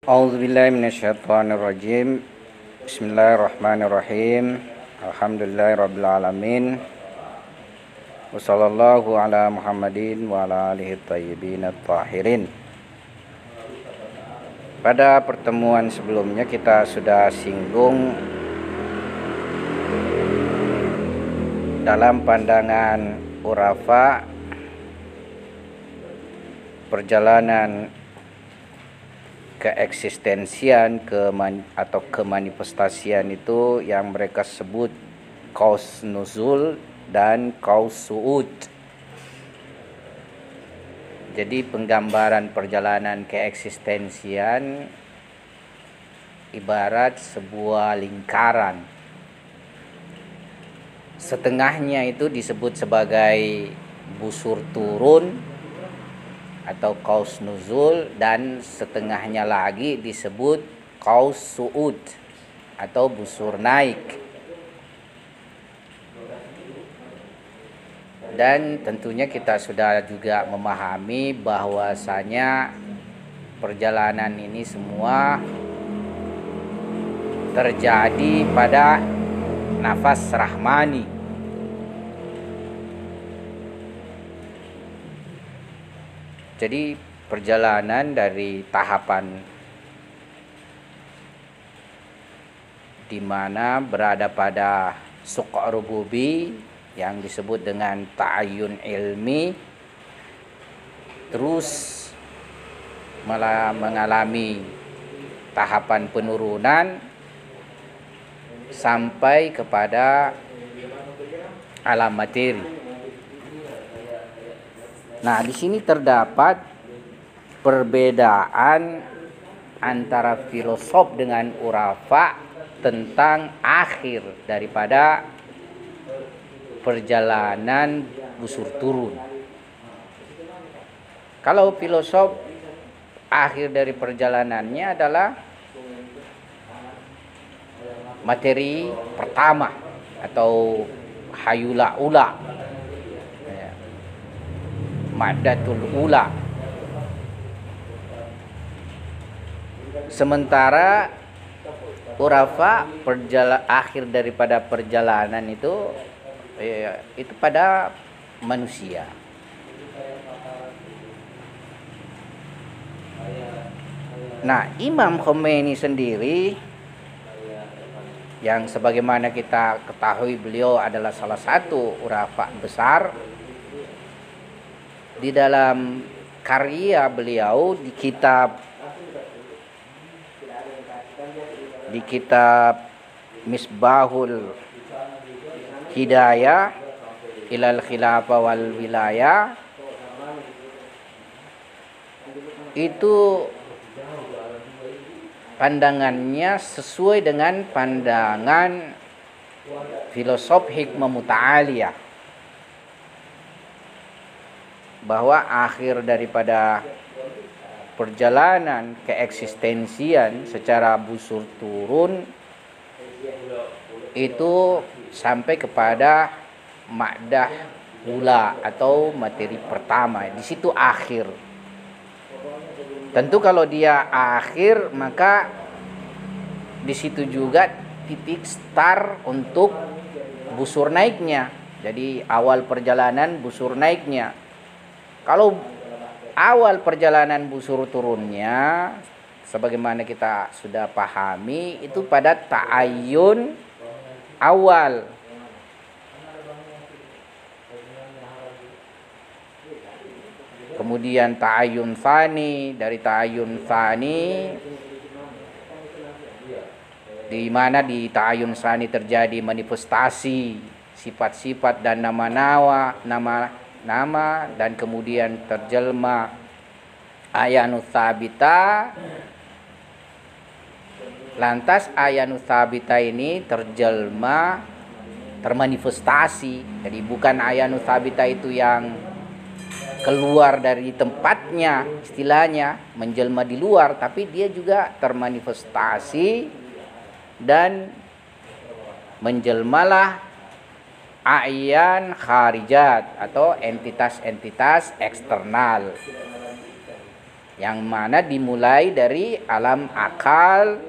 A'udzubillahi minasyaitonirrajim. Bismillahirrahmanirrahim. Alhamdulillahirabbil alamin. Wassallallahu ala Muhammadin wa ala alihi thayyibin at-tahirin. Pada pertemuan sebelumnya kita sudah singgung dalam pandangan Urafa perjalanan keeksistensian atau kemanifestasian itu yang mereka sebut qaus nuzul dan qaus su'ud. Jadi penggambaran perjalanan keeksistensian ibarat sebuah lingkaran. Setengahnya itu disebut sebagai busur turun atau qaus nuzul, dan setengahnya lagi disebut qaus su'ud atau busur naik. Dan tentunya kita sudah juga memahami bahwasanya perjalanan ini semua terjadi pada nafas rahmani. Jadi perjalanan dari tahapan di mana berada pada suq' rububi yang disebut dengan ta'ayyun ilmi, terus mengalami tahapan penurunan sampai kepada alam materi. Nah, di sini terdapat perbedaan antara filosof dengan Urafa tentang akhir daripada perjalanan busur turun. Kalau filosof, akhir dari perjalanannya adalah materi pertama atau hayula ula, maddatul ula. Sementara Urafa akhir daripada perjalanan itu pada manusia. Nah, Imam Khomeini sendiri yang sebagaimana kita ketahui beliau adalah salah satu Urafa besar, di dalam karya beliau di kitab Misbahul Hidayah ilal Khilafah wal Wilayah itu pandangannya sesuai dengan pandangan filosof hikmah muta'aliyah, bahwa akhir daripada perjalanan keeksistensian secara busur turun itu sampai kepada ma'dah ula atau materi pertama. Di situ akhir. Tentu kalau dia akhir, maka di situ juga titik start untuk busur naiknya. Jadi awal perjalanan busur naiknya. Kalau awal perjalanan busur turunnya, sebagaimana kita sudah pahami, itu pada ta'ayyun awal. Kemudian ta'ayyun tsani, dari ta'ayyun tsani, di mana di ta'ayyun tsani terjadi manifestasi sifat-sifat dan nama dan kemudian terjelma ayanu tsabita. Lantas ayanu tsabita ini termanifestasi. Jadi bukan ayanu tsabita itu yang keluar dari tempatnya, istilahnya menjelma di luar, tapi dia juga termanifestasi dan menjelmalah a'yan kharijat atau entitas-entitas eksternal. yang mana dimulai dari alam akal,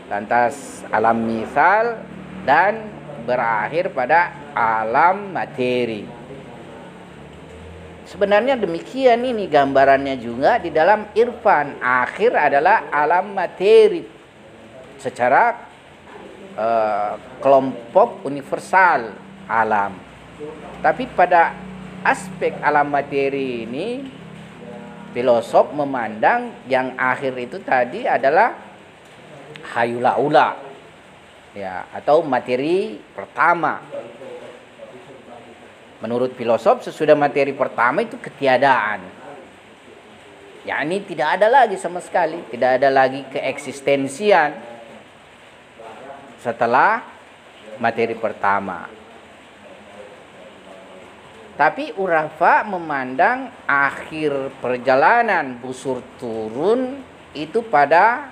lantas alam misal, dan berakhir pada alam materi. Sebenarnya demikian ini gambarannya juga di dalam irfan. Akhir adalah alam materi secara kelompok universal alam. Tapi pada aspek alam materi ini, filosof memandang yang akhir itu tadi adalah hayula ula, ya, atau materi pertama. Menurut filosof, sesudah materi pertama itu ketiadaan. Yakni tidak ada lagi sama sekali, tidak ada lagi keeksistensian setelah materi pertama. Tapi Urafa memandang akhir perjalanan busur turun itu pada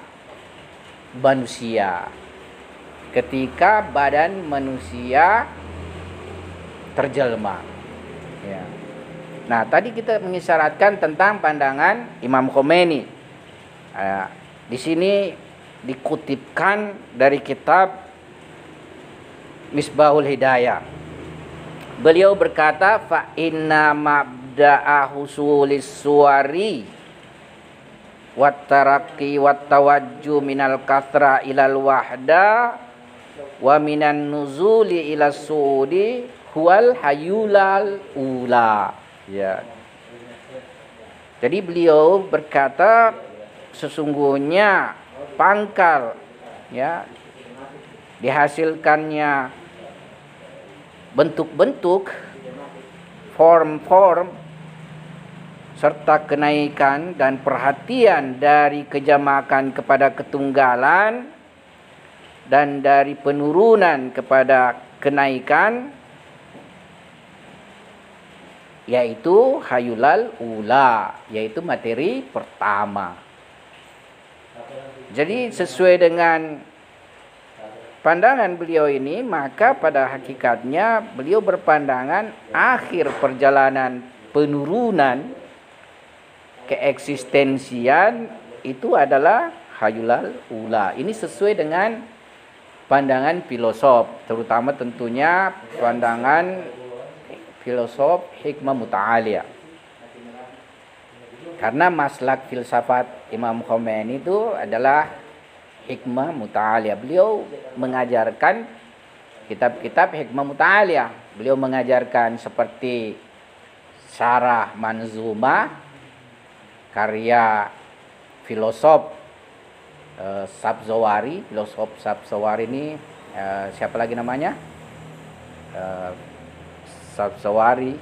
manusia. Ketika badan manusia terjelma. Ya. Nah, tadi kita mengisyaratkan tentang pandangan Imam Khomeini. Di sini dikutipkan dari kitab Misbahul Hidayah. Beliau berkata, fa inna mabda'a husulis suwari wat taraqi wat tawajjuh minal kathra ilal wahda wa minan nuzuli ila suudi huwal hayulal ula. Ya. Jadi beliau berkata sesungguhnya pangkal, ya, dihasilkannya bentuk-bentuk, form-form serta kenaikan dan perhatian dari kejamakan kepada ketunggalan dan dari penurunan kepada kenaikan, yaitu hayulal ula, yaitu materi pertama. Jadi sesuai dengan pandangan beliau ini, maka pada hakikatnya beliau berpandangan akhir perjalanan penurunan keeksistensian itu adalah hayulal ula. Ini sesuai dengan pandangan filosof, terutama tentunya pandangan filosof hikmah muta'aliyah. Karena maslak filsafat Imam Khomeini itu adalah hikmah muta'aliyah. Beliau mengajarkan kitab-kitab hikmah muta'aliyah. Beliau mengajarkan seperti Syarah Manzumah karya filosof Sabzawari. Filosof Sabzawari ini siapa lagi namanya? Sabzawari,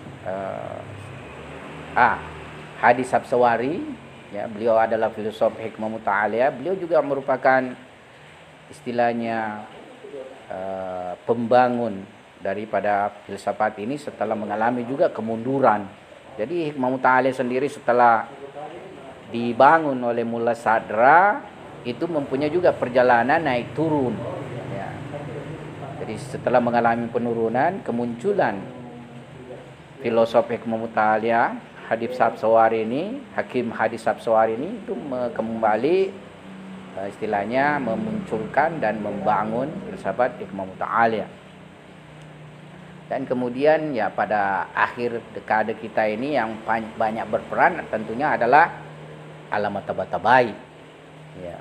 Hadi Sabzawari, ya, beliau adalah filosof hikmah muta'aliyah. Beliau juga merupakan istilahnya pembangun daripada filsafat ini setelah mengalami juga kemunduran. Jadi hikmah muta'aliyah sendiri setelah dibangun oleh Mullah Sadra itu mempunyai juga perjalanan naik turun, ya. Jadi setelah mengalami penurunan, kemunculan filosof hikmah muta'aliyah Hadib Sabzawari ini, Hakim Hadib Sabzawari ini itu kembali istilahnya memunculkan dan membangun filsafat hikmah muta'aliyah. Dan kemudian ya pada akhir dekade kita ini yang banyak berperan tentunya adalah Allama Tabatabai. Ya.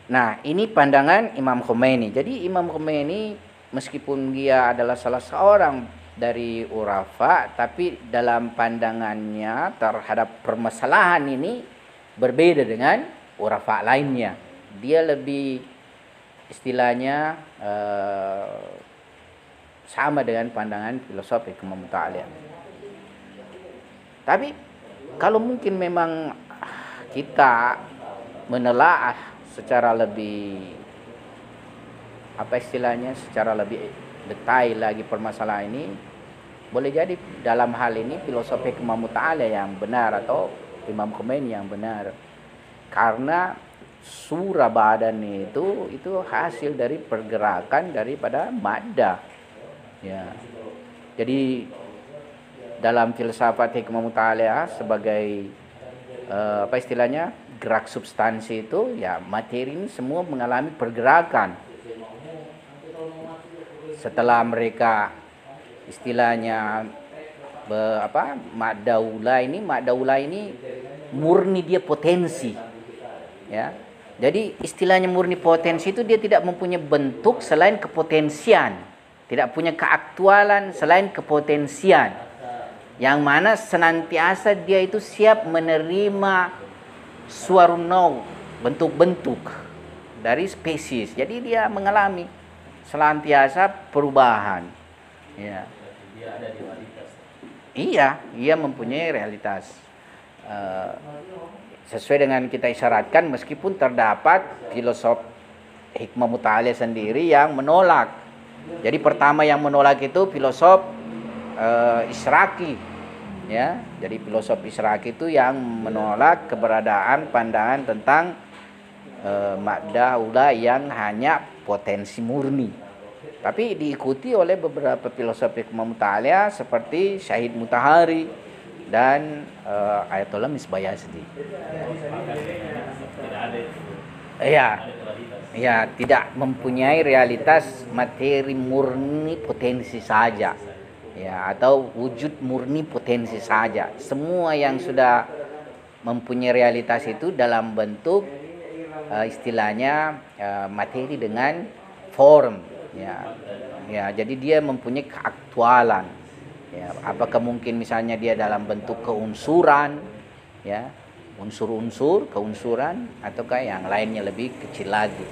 Nah, ini pandangan Imam Khomeini. Jadi Imam Khomeini meskipun dia adalah salah seorang dari Urafa, tapi dalam pandangannya terhadap permasalahan ini berbeda dengan Urafa lainnya. Dia lebih istilahnya sama dengan pandangan filosof hikmah muta'aliyah. Tapi kalau mungkin memang kita menelaah secara lebih secara lebih detail lagi permasalahan ini, boleh jadi dalam hal ini filosofi hikmah muta'aliyah yang benar atau Imam Khomeini yang benar. Karena surah badan itu hasil dari pergerakan daripada madda. Ya. Jadi dalam filsafat hikmah muta'aliyah sebagai apa istilahnya, gerak substansi itu, ya materi ini semua mengalami pergerakan. Setelah mereka istilahnya makdaula ini murni dia potensi, ya. Jadi istilahnya murni potensi itu dia tidak mempunyai bentuk selain kepotensian, tidak punya keaktualan selain kepotensian, yang mana senantiasa dia itu siap menerima suarunau, bentuk-bentuk dari spesies. Jadi dia mengalami senantiasa perubahan, ya. Iya, ia mempunyai realitas sesuai dengan kita isyaratkan, meskipun terdapat filosof hikmah muta'aliyah sendiri yang menolak. Jadi pertama yang menolak itu filosof Isyraqi, ya. Jadi filosof Isyraqi itu yang menolak keberadaan pandangan tentang makdaula yang hanya potensi murni. Tapi diikuti oleh beberapa filosof hikmah muta'aliyah seperti Syahid Mutahari dan Ayatollah Misbah Yazdi. Ya, ya, tidak mempunyai realitas materi murni potensi saja, ya, atau wujud murni potensi saja. Semua yang sudah mempunyai realitas itu dalam bentuk istilahnya materi dengan form, ya, ya. Jadi dia mempunyai keaktualan, ya. Apakah mungkin misalnya dia dalam bentuk keunsuran, ya, unsur-unsur keunsuran, ataukah yang lainnya lebih kecil lagi.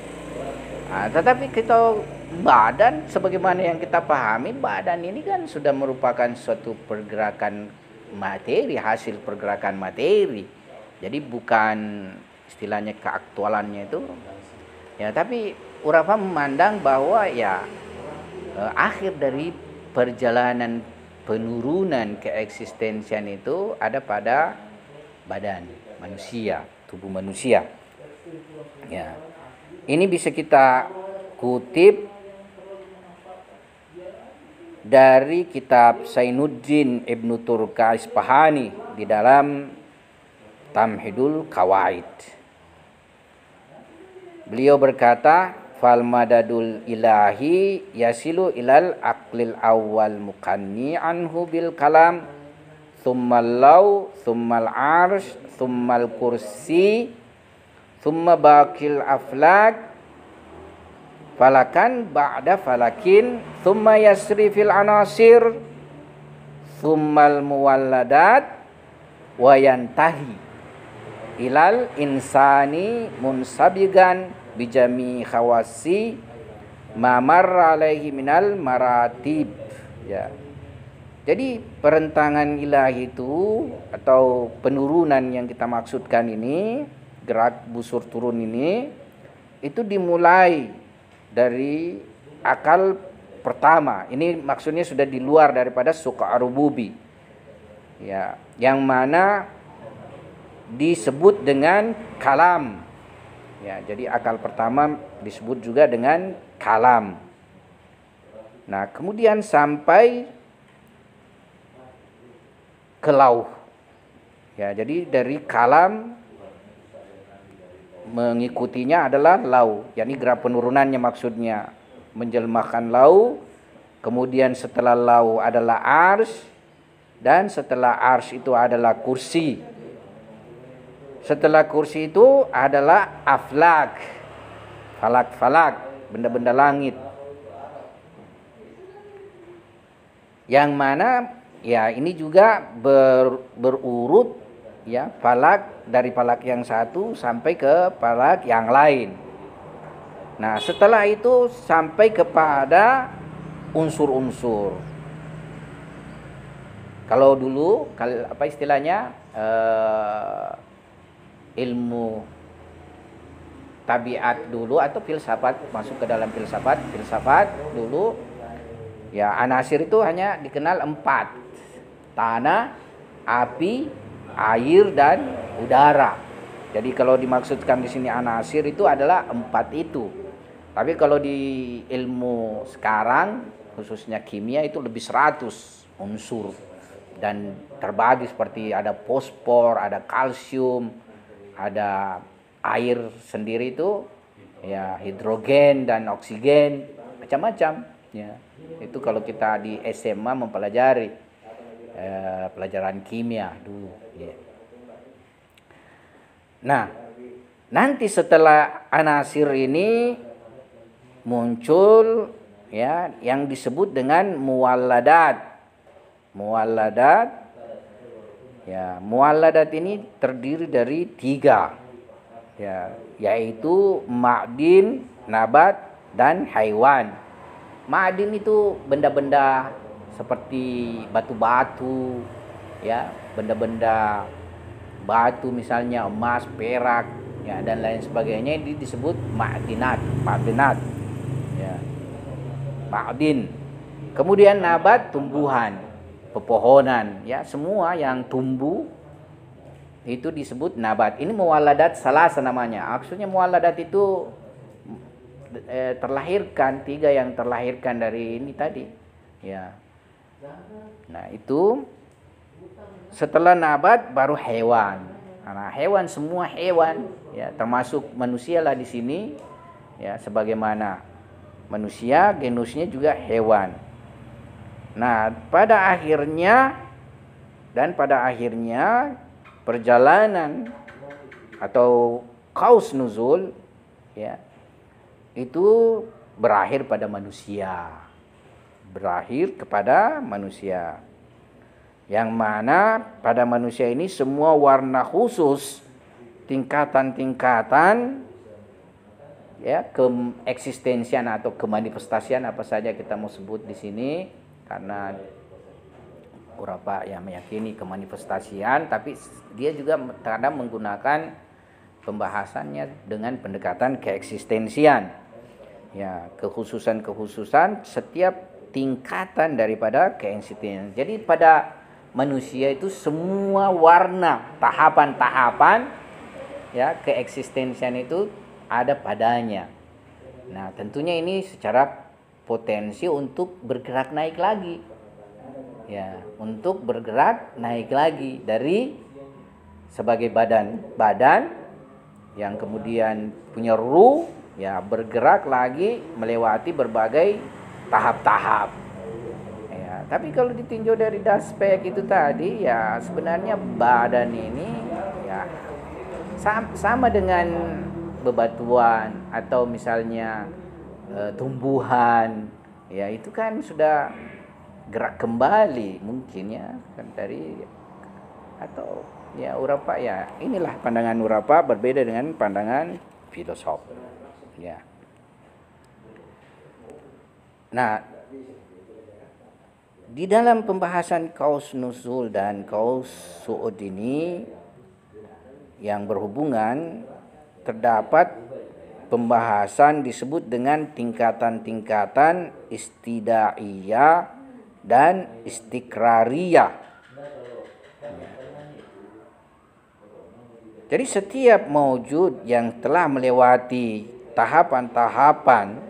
Nah, tetapi kita badan sebagaimana yang kita pahami, badan ini kan sudah merupakan suatu pergerakan materi, hasil pergerakan materi. Jadi bukan istilahnya keaktualannya itu, ya, tapi Urafa memandang bahwa ya akhir dari perjalanan penurunan keeksistensian itu ada pada badan manusia, tubuh manusia, ya. Ini bisa kita kutip dari kitab Zainuddin Ibnu Turka Isfahani di dalam Tamhidul Qawaid. Beliau berkata, fal madadul ilahi yasilu ilal aqlil awal muqanni anhu bil kalam thummal law thummal arsh thummal kursi thumma baqil aflak falakan ba'da falakin thumma yasri fil anasir thummal muwalladat wa yantahi ilal insani munsabigan bijami khawasi mamar alaihi minal maratib, ya. Jadi perentangan ilahi itu atau penurunan yang kita maksudkan ini, gerak busur turun ini, itu dimulai dari akal pertama. Ini maksudnya sudah di luar daripada suqa rububi, ya, yang mana disebut dengan kalam, ya. Jadi akal pertama disebut juga dengan kalam. Nah, kemudian sampai ke lauh, ya. Jadi dari kalam mengikutinya adalah lauh, yakni gerak penurunannya maksudnya menjelmakan lauh. Kemudian setelah lauh adalah arsy, dan setelah arsy itu adalah kursi. Setelah kursi itu adalah aflak, falak-falak, benda-benda langit. Yang mana ya ini juga berurut, ya, falak dari falak yang satu sampai ke falak yang lain. Nah, setelah itu sampai kepada unsur-unsur. Kalau dulu apa istilahnya ilmu tabiat dulu atau filsafat, masuk ke dalam filsafat dulu, ya, anasir itu hanya dikenal 4: tanah, api, air, dan udara. Jadi kalau dimaksudkan di sini anasir itu adalah 4 itu. Tapi kalau di ilmu sekarang khususnya kimia itu lebih 100 unsur, dan terbagi seperti ada fosfor, ada kalsium, ada air sendiri itu ya, hidrogen dan oksigen, macam-macam ya. Itu kalau kita di SMA mempelajari pelajaran kimia dulu ya. Nah, nanti setelah anasir ini muncul ya yang disebut dengan muwalladat. Muwalladat ya, muwalladat ini terdiri dari 3 ya, yaitu ma'din, nabat, dan haiwan. Ma'din itu benda-benda seperti batu-batu ya, benda-benda batu misalnya emas, perak ya, dan lain sebagainya, ini disebut ma'dinat ya, ma'din. Kemudian nabat, tumbuhan, pepohonan ya, semua yang tumbuh itu disebut nabat. Ini muwalladat salasa namanya. Maksudnya muwalladat itu terlahirkan, 3 yang terlahirkan dari ini tadi ya. Nah, itu setelah nabat baru hewan. Nah, hewan, semua hewan ya, termasuk manusia lah di sini ya, sebagaimana manusia genusnya juga hewan. Nah, pada akhirnya perjalanan atau qaus nuzul ya, itu berakhir pada manusia. Berakhir kepada manusia. Yang mana pada manusia ini semua warna khusus, tingkatan-tingkatan ya, keeksistensian atau kemanifestasian, apa saja kita mau sebut di sini, karena beberapa yang meyakini kemanifestasian, tapi dia juga kadang menggunakan pembahasannya dengan pendekatan keeksistensian ya, kekhususan setiap tingkatan daripada keeksistensian. Jadi pada manusia itu semua warna, tahapan-tahapan ya, keeksistensian itu ada padanya. Nah, tentunya ini secara potensi untuk bergerak naik lagi ya, untuk bergerak naik lagi dari sebagai badan yang kemudian punya ruh ya, bergerak lagi melewati berbagai tahap-tahap ya. Tapi kalau ditinjau dari aspek itu tadi ya, sebenarnya badan ini ya sama dengan bebatuan atau misalnya tumbuhan ya, itu kan sudah gerak kembali mungkin ya kan dari, atau ya Urapa ya, inilah pandangan Urapa berbeda dengan pandangan filosof ya. Nah, di dalam pembahasan qaus nuzul dan qaus su'ud ini yang berhubungan, terdapat pembahasan disebut dengan tingkatan-tingkatan istidaiyah dan istiqrariyah. Jadi setiap maujud yang telah melewati tahapan-tahapan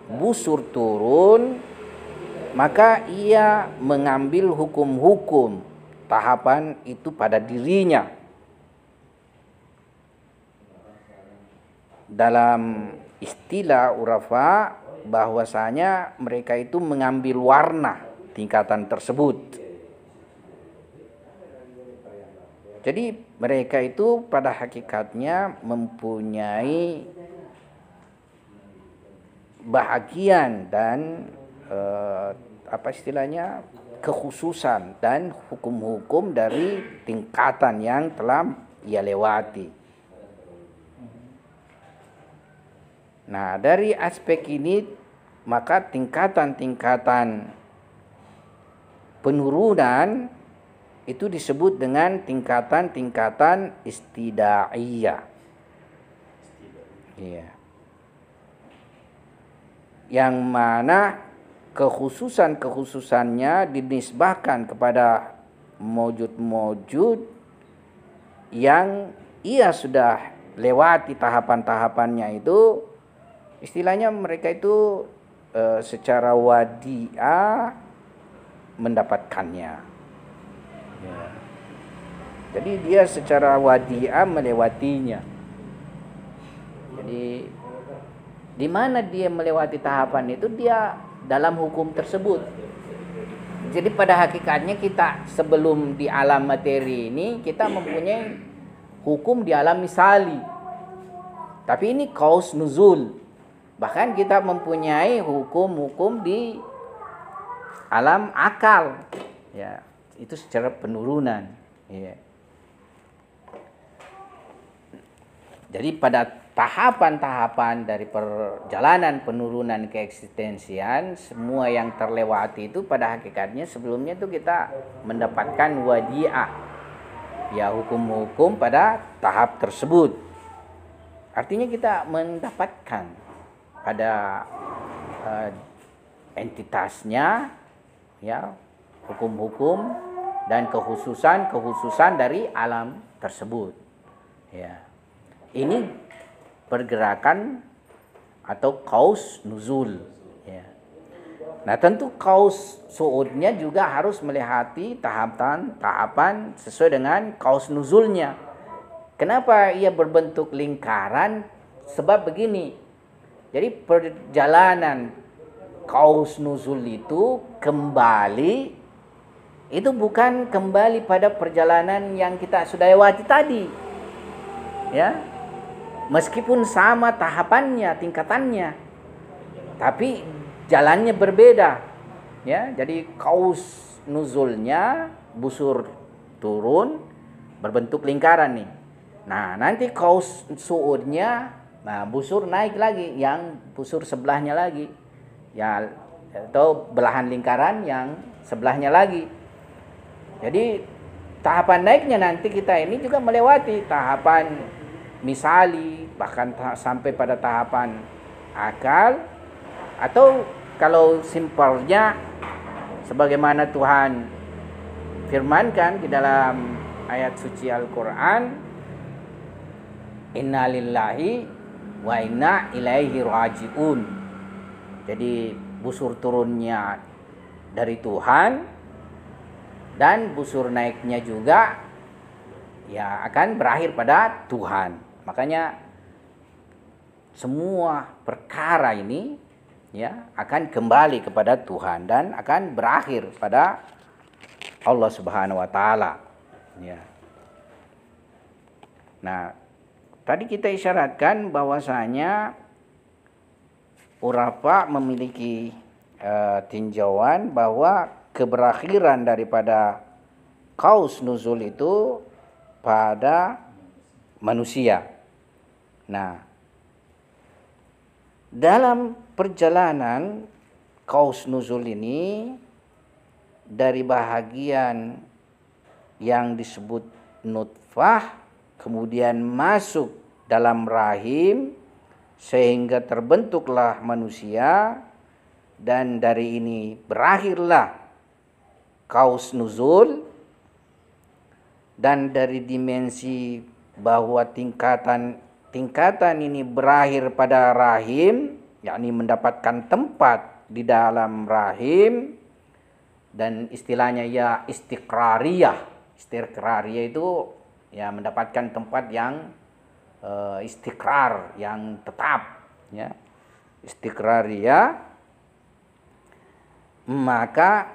busur turun, maka ia mengambil hukum-hukum tahapan itu pada dirinya. Dalam istilah Urafa, bahwasanya mereka itu mengambil warna tingkatan tersebut. Jadi mereka itu pada hakikatnya mempunyai bahagian dan apa istilahnya, kekhususan dan hukum-hukum dari tingkatan yang telah ia lewati. Nah, dari aspek ini maka tingkatan-tingkatan penurunan itu disebut dengan tingkatan-tingkatan istidaiyah. Iya. Yang mana kekhususannya dinisbahkan kepada mawjud-mawjud yang ia sudah lewati tahapan-tahapannya itu, istilahnya mereka itu secara wadiah mendapatkannya. Ya. Jadi dia secara wadi'ah melewatinya. Jadi di mana dia melewati tahapan itu, dia dalam hukum tersebut. Jadi pada hakikatnya kita sebelum di alam materi ini kita mempunyai hukum di alam misali. Tapi ini kaus nuzul. Bahkan kita mempunyai hukum-hukum di alam akal. Ya, itu secara penurunan. Ya. Jadi pada tahapan-tahapan dari perjalanan penurunan keeksistensian, semua yang terlewati itu pada hakikatnya sebelumnya itu kita mendapatkan wadi'ah, ya hukum-hukum pada tahap tersebut. Artinya kita mendapatkan pada entitasnya, ya hukum-hukum dan kekhususan dari alam tersebut. Ya. Ini pergerakan atau kaus nuzul. Ya. Nah tentu kaus su'udnya juga harus melewati tahapan sesuai dengan kaus nuzulnya. Kenapa ia berbentuk lingkaran? Sebab begini. Jadi perjalanan kaus nuzul itu kembali, itu bukan kembali pada perjalanan yang kita sudah lewati tadi. Ya. Meskipun sama tahapannya, tingkatannya, tapi jalannya berbeda. Ya, jadi kaus nuzulnya busur turun berbentuk lingkaran nih. Nah, nanti kaus su'udnya, nah busur naik lagi, yang busur sebelahnya lagi. Ya, atau belahan lingkaran yang sebelahnya lagi. Jadi tahapan naiknya nanti kita ini juga melewati tahapan misali, bahkan sampai pada tahapan akal, atau kalau simpelnya sebagaimana Tuhan firmankan di dalam ayat suci Al-Quran, inna lillahi wa inna ilaihi raji'un. Jadi busur turunnya dari Tuhan dan busur naiknya juga ya akan berakhir pada Tuhan. Makanya semua perkara ini ya akan kembali kepada Tuhan dan akan berakhir pada Allah Subhanahu wa taala. Ya. Nah, tadi kita isyaratkan bahwasanya Urapa memiliki tinjauan bahwa keberakhiran daripada kaus nuzul itu pada manusia. Nah, dalam perjalanan kaus nuzul ini dari bahagian yang disebut nutfah kemudian masuk dalam rahim sehingga terbentuklah manusia, dan dari ini berakhirlah kaus nuzul, dan dari dimensi bahwa tingkatan ini berakhir pada rahim, yakni mendapatkan tempat di dalam rahim, dan istilahnya ya istiqrariyah. Istiqrariyah itu ya mendapatkan tempat yang istiqrar, yang tetap, ya. Istiqrariyah, maka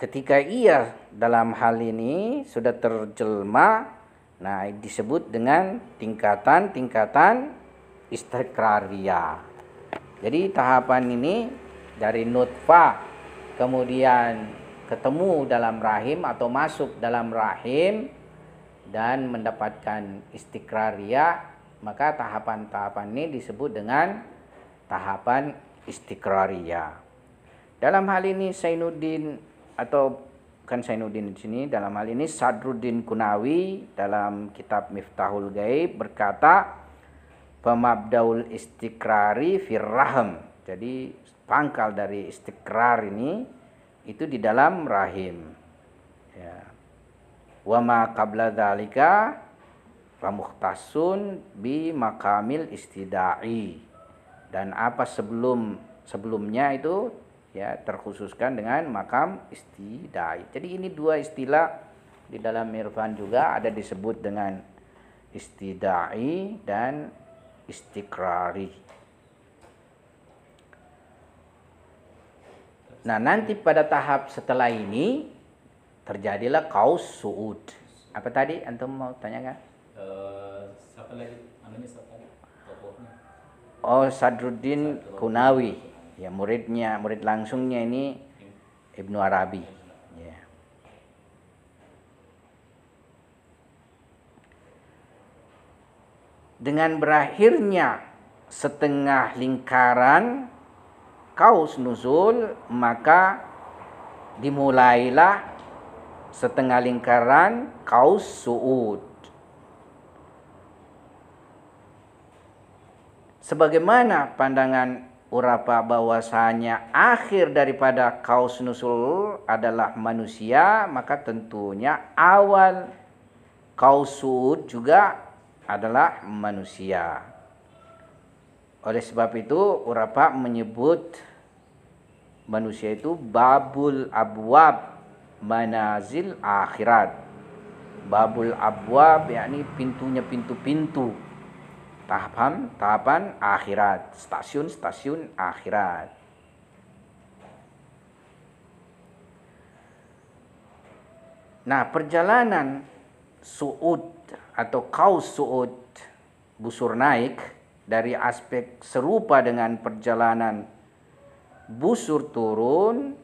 ketika ia dalam hal ini sudah terjelma, nah disebut dengan tingkatan-tingkatan istiqrariyah. Jadi tahapan ini dari nutfah kemudian ketemu dalam rahim atau masuk dalam rahim dan mendapatkan istiqrariyah, maka tahapan-tahapan ini disebut dengan tahapan istiqrariyah. Dalam hal ini Zainuddin, atau bukan Zainuddin di sini, dalam hal ini Sadruddin Kunawi dalam kitab Miftahul Ghaib berkata, pemabdaul istiqrari firrahim. Jadi pangkal dari istiqrar ini itu di dalam rahim. Ya. Wa ma qabla dzalika fa mukhtasun bi makamil istidai. Dan apa sebelumnya itu ya terkhususkan dengan makam istidai. Jadi ini dua istilah Di dalam irfan juga ada disebut dengan istidai dan istiqrari. Nah, nanti pada tahap setelah ini terjadilah kaus su'ud. Apa tadi antum mau tanyakan? Siapa lagi? Siapa? Tokohnya? Oh, Sadruddin Kunawi. Ya, murid langsungnya ini Ibnu Arabi. Ya. Dengan berakhirnya setengah lingkaran kaus nuzul, maka dimulailah setengah lingkaran kaus su'ud. Sebagaimana pandangan Urapa bahwasanya akhir daripada kaus nuzul adalah manusia, maka tentunya awal kaus su'ud juga adalah manusia. Oleh sebab itu Urapa menyebut manusia itu babul abwab manazil akhirat. Babul abwab yakni pintunya pintu-pintu tahapan akhirat, stasiun-stasiun akhirat. Nah, perjalanan su'ud atau kaus su'ud, busur naik, dari aspek serupa dengan perjalanan busur turun,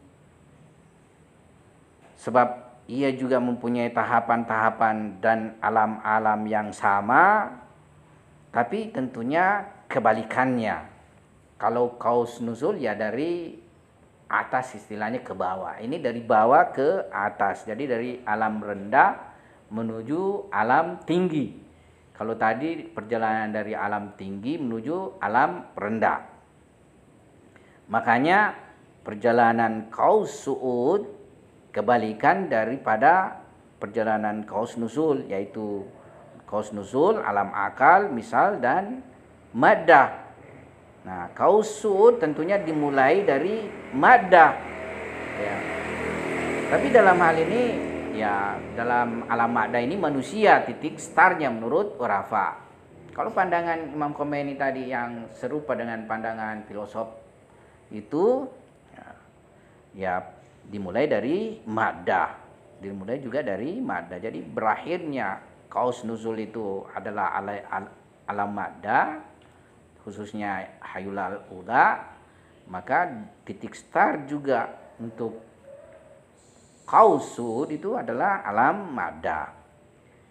sebab ia juga mempunyai tahapan-tahapan dan alam-alam yang sama, tapi tentunya kebalikannya. Kalau kaus nuzul ya dari atas istilahnya ke bawah. Ini dari bawah ke atas. Jadi dari alam rendah menuju alam tinggi. Kalau tadi perjalanan dari alam tinggi menuju alam rendah. Makanya perjalanan kaus su'ud kebalikan daripada perjalanan kaus nuzul, yaitu kaus nuzul alam akal misal dan maddah. Nah, kaus su'ud tentunya dimulai dari maddah. Ya. Tapi dalam hal ini ya, dalam alam maddah ini manusia titik startnya menurut Urafa. Kalau pandangan Imam Khomeini tadi yang serupa dengan pandangan filosof itu ya dimulai dari maddah. Dimulai juga dari maddah. Jadi berakhirnya kaus nuzul itu adalah alam maddah, khususnya hayulal ula, maka titik start juga untuk kaus su'ud itu adalah alam maddah.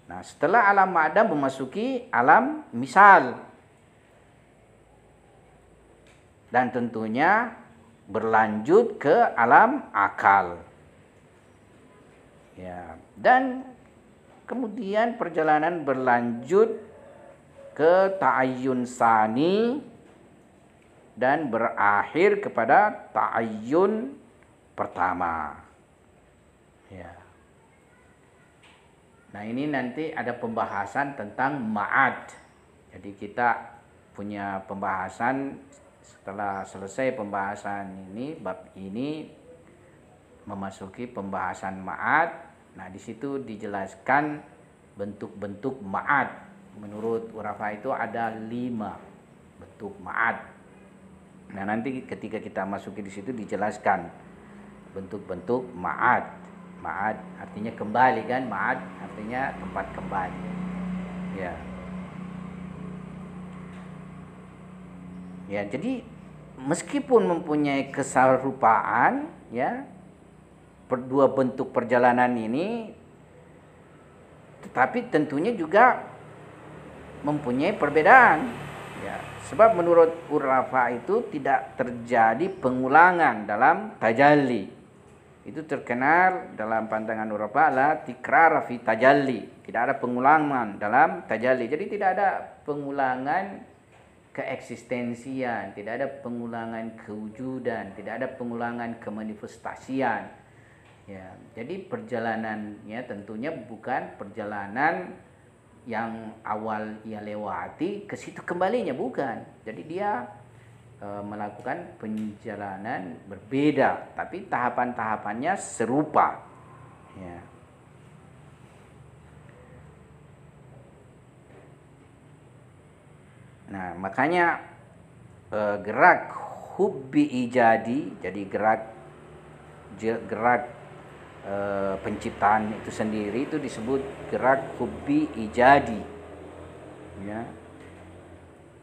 Nah, setelah alam maddah memasuki alam misal, dan tentunya berlanjut ke alam akal. Ya, dan kemudian perjalanan berlanjut ke ta'ayyun sani dan berakhir kepada ta'ayyun pertama. Ya. Nah, ini nanti ada pembahasan tentang ma'ad. Jadi kita punya pembahasan setelah selesai pembahasan ini, bab ini memasuki pembahasan ma'ad. Nah, di situ dijelaskan bentuk-bentuk ma'ad. Menurut Urafa itu ada 5 bentuk ma'ad. Nah, nanti ketika kita masuki di situ dijelaskan bentuk-bentuk ma'ad. Ma'ad artinya kembali kan, ma'ad artinya tempat kembali. Ya. Ya, jadi meskipun mempunyai kesarupaan ya, dua bentuk perjalanan ini, tetapi tentunya juga mempunyai perbedaan. Ya, sebab menurut Urafa itu tidak terjadi pengulangan dalam tajalli. Itu terkenal dalam pandangan Urafa adalah tikrar fi tajalli. Tidak ada pengulangan dalam tajalli. Jadi tidak ada pengulangan keeksistensian, tidak ada pengulangan kewujudan, tidak ada pengulangan kemanifestasian. Ya, jadi perjalanannya tentunya bukan perjalanan yang awal ia lewati ke situ kembalinya, bukan. Jadi dia melakukan perjalanan berbeda, tapi tahapan-tahapannya serupa. Ya. Nah, makanya gerak hubbi ijadi, jadi gerak penciptaan itu sendiri itu disebut gerak hubbi ijadi. Ya.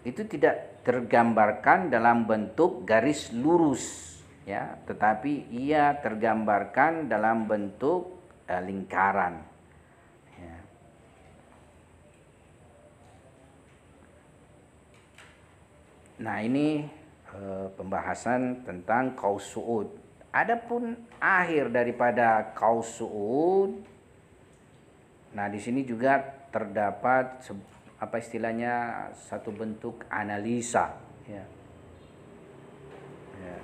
Itu tidak tergambarkan dalam bentuk garis lurus, ya, tetapi ia tergambarkan dalam bentuk lingkaran. Ya. Nah, ini pembahasan tentang qaus su'ud. Adapun akhir daripada qaus su'ud, nah di sini juga terdapat apa istilahnya satu bentuk analisa, ya. Ya.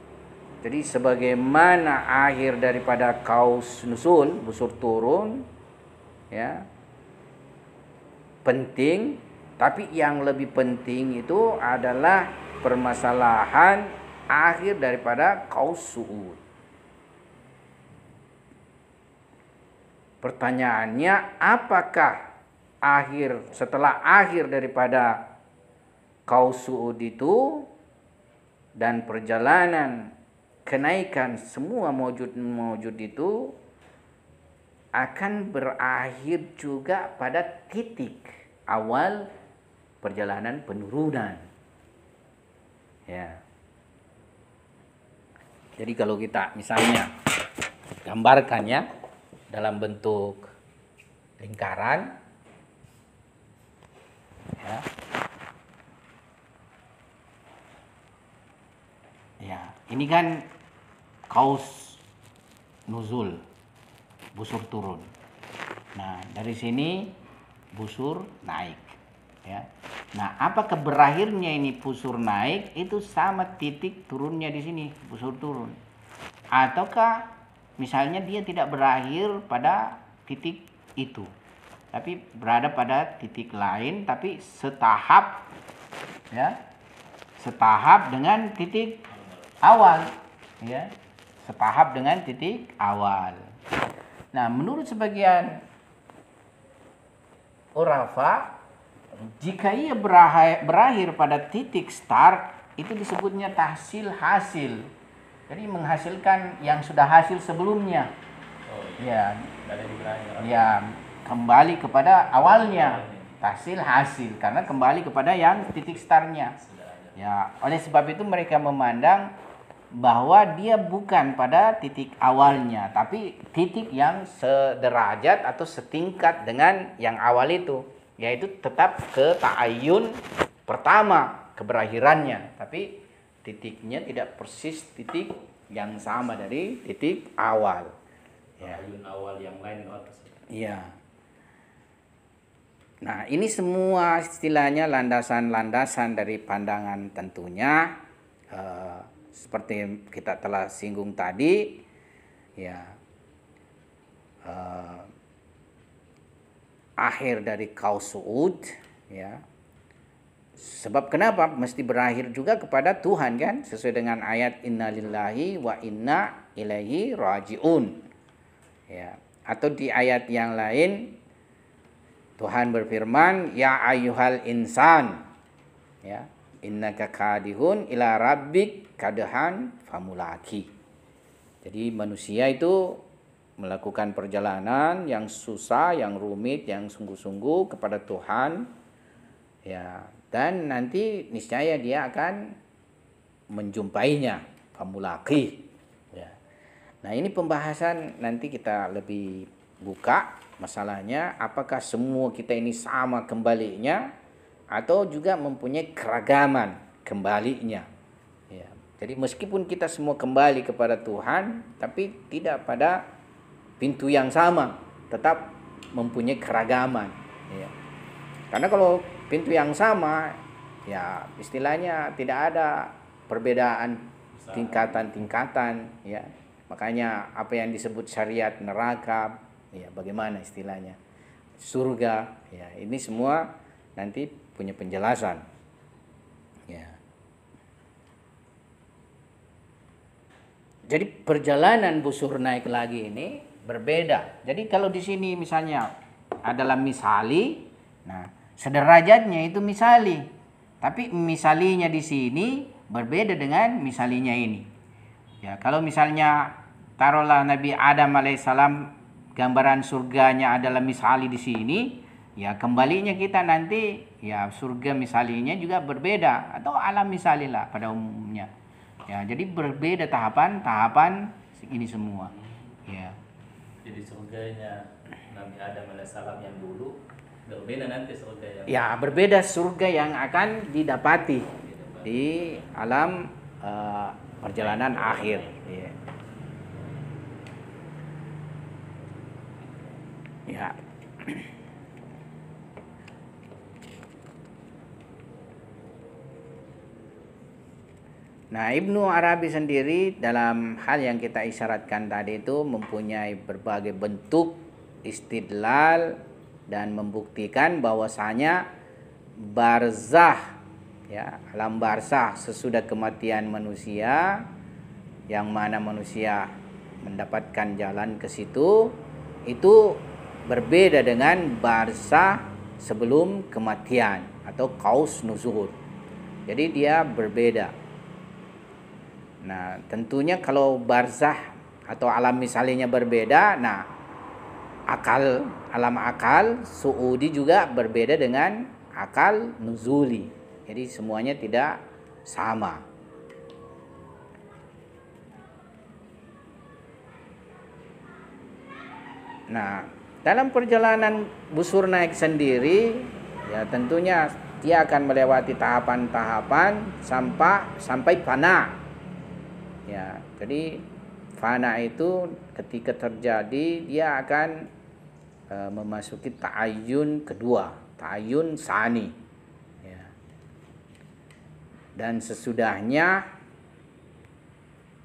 Jadi sebagaimana akhir daripada qaus nusul, busur turun, ya, penting, tapi yang lebih penting itu adalah permasalahan akhir daripada qaus su'ud. Pertanyaannya, apakah setelah akhir daripada qaus su'ud itu dan perjalanan kenaikan semua mawjud itu akan berakhir juga pada titik awal perjalanan penurunan. Ya. Jadi kalau kita misalnya gambarkan ya dalam bentuk lingkaran, ya. Ya, ini kan qaus nuzul, busur turun. Nah, dari sini busur naik, ya. Nah, apakah berakhirnya ini busur naik itu sama titik turunnya di sini, busur turun? Ataukah misalnya dia tidak berakhir pada titik itu, tapi berada pada titik lain, tapi setahap, ya, setahap dengan titik awal, ya, setahap dengan titik awal. Nah, menurut sebagian urafa, jika ia berakhir pada titik start, itu disebutnya tahsil hasil. Jadi menghasilkan yang sudah hasil sebelumnya. Ya, ya, kembali kepada awalnya, tahsil hasil, karena kembali kepada yang titik startnya. Ya, oleh sebab itu mereka memandang bahwa dia bukan pada titik awalnya, tapi titik yang sederajat atau setingkat dengan yang awal itu, yaitu tetap ke ta'ayyun pertama keberakhirannya, tapi titiknya tidak persis titik yang sama dari titik awal. Ya. Ta'ayyun awal yang lain atas. Iya. Nah, ini semua istilahnya landasan-landasan dari pandangan tentunya seperti kita telah singgung tadi, ya, akhir dari qaus su'ud, ya. Sebab kenapa mesti berakhir juga kepada Tuhan kan, sesuai dengan ayat innalillahi wa inna ilaihi rajiun, ya. Atau di ayat yang lain Tuhan berfirman, ya ayyuhal insan, ya, innaka kadihun ila rabbik kadhan famulaki. Jadi manusia itu melakukan perjalanan yang susah, yang rumit, yang sungguh-sungguh kepada Tuhan, ya, dan nanti niscaya dia akan menjumpainya, famulaki, ya. Nah, ini pembahasan nanti kita lebih buka masalahnya, apakah semua kita ini sama kembalinya atau juga mempunyai keragaman kembalinya, ya. Jadi meskipun kita semua kembali kepada Tuhan, tapi tidak pada pintu yang sama, tetap mempunyai keragaman, ya. Karena kalau pintu yang sama, ya istilahnya tidak ada perbedaan tingkatan-tingkatan, ya. Makanya apa yang disebut syariat neraka, ya, bagaimana istilahnya surga, ya, ini semua nanti punya penjelasan, ya. Jadi perjalanan busur naik lagi ini berbeda. Jadi kalau di sini misalnya adalah misali, nah sederajatnya itu misali, Tapi misalinya di sini berbeda dengan misalinya ini. Ya, kalau misalnya taruhlah Nabi Adam alaihissalam gambaran surganya adalah misali di sini, ya kembalinya kita nanti ya surga misalinya juga berbeda atau alam misali lah pada umumnya. Ya, jadi berbeda tahapan ini semua. Ya. Jadi surganya Nabi Adam alaihissalam yang dulu berbeda nanti surga yang Ya, berbeda surga yang akan didapati di alam perjalanan akhir. Ya. Ya. Nah, Ibnu Arabi sendiri dalam hal yang kita isyaratkan tadi itu mempunyai berbagai bentuk istidlal dan membuktikan bahwasanya barzah, ya, alam barzah sesudah kematian manusia, yang mana manusia mendapatkan jalan ke situ, itu berbeda dengan barzah sebelum kematian atau qaus nuzul. Jadi dia berbeda. Nah, tentunya kalau barzah atau alam misalnya berbeda, nah alam akal suudi juga berbeda dengan akal nuzuli. Jadi semuanya tidak sama. Nah, dalam perjalanan busur naik sendiri, ya tentunya dia akan melewati tahapan-tahapan sampai fana. Ya, jadi fana itu ketika terjadi dia akan memasuki ta'ayyun kedua, ta'ayyun sani. Ya. Dan sesudahnya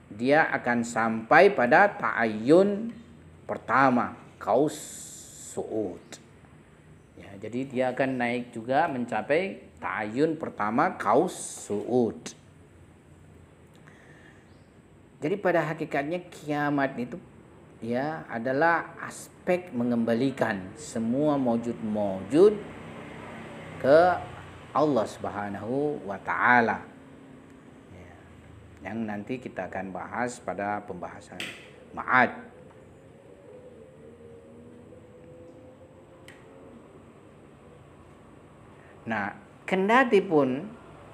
dia akan sampai pada ta'ayyun pertama, qaus su'ud. Ya, jadi dia akan naik juga mencapai ta'ayyun pertama, qaus su'ud. Jadi pada hakikatnya kiamat itu ya adalah aspek mengembalikan semua mawjud ke Allah Subhanahu wa taala. Ya, yang nanti kita akan bahas pada pembahasan Ma'ad. Nah, kendati pun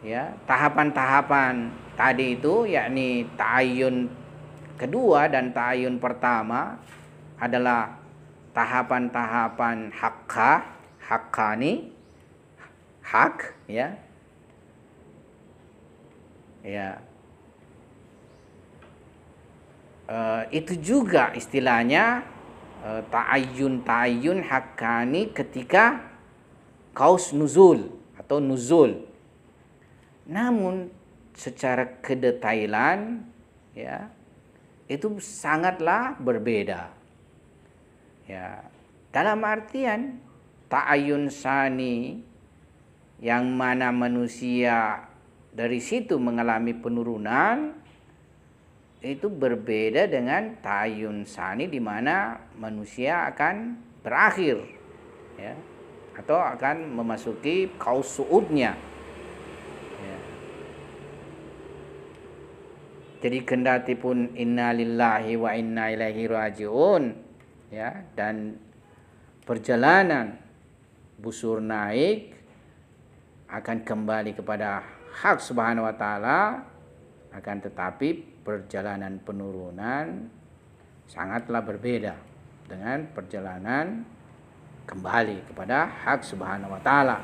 ya tahapan-tahapan tadi itu yakni ta'ayyun kedua dan ta'ayyun pertama adalah tahapan-tahapan haqqani, hak, ya. Ya. Itu juga istilahnya ta'ayyun haqqani ketika qaus nuzul atau nuzul. Namun secara kedetailan ya itu sangatlah berbeda. Ya, dalam artian ta'ayyun sani yang mana manusia dari situ mengalami penurunan itu berbeda dengan ta'ayyun sani di mana manusia akan berakhir ya atau akan memasuki qaus su'udnya. Ya. Jadi kendati pun inna lillahi wa inna ilaihi raji'un ya dan perjalanan busur naik akan kembali kepada hak Subhanahu wa taala, akan tetapi perjalanan penurunan sangatlah berbeda dengan perjalanan kembali kepada hak Subhanahu wa taala.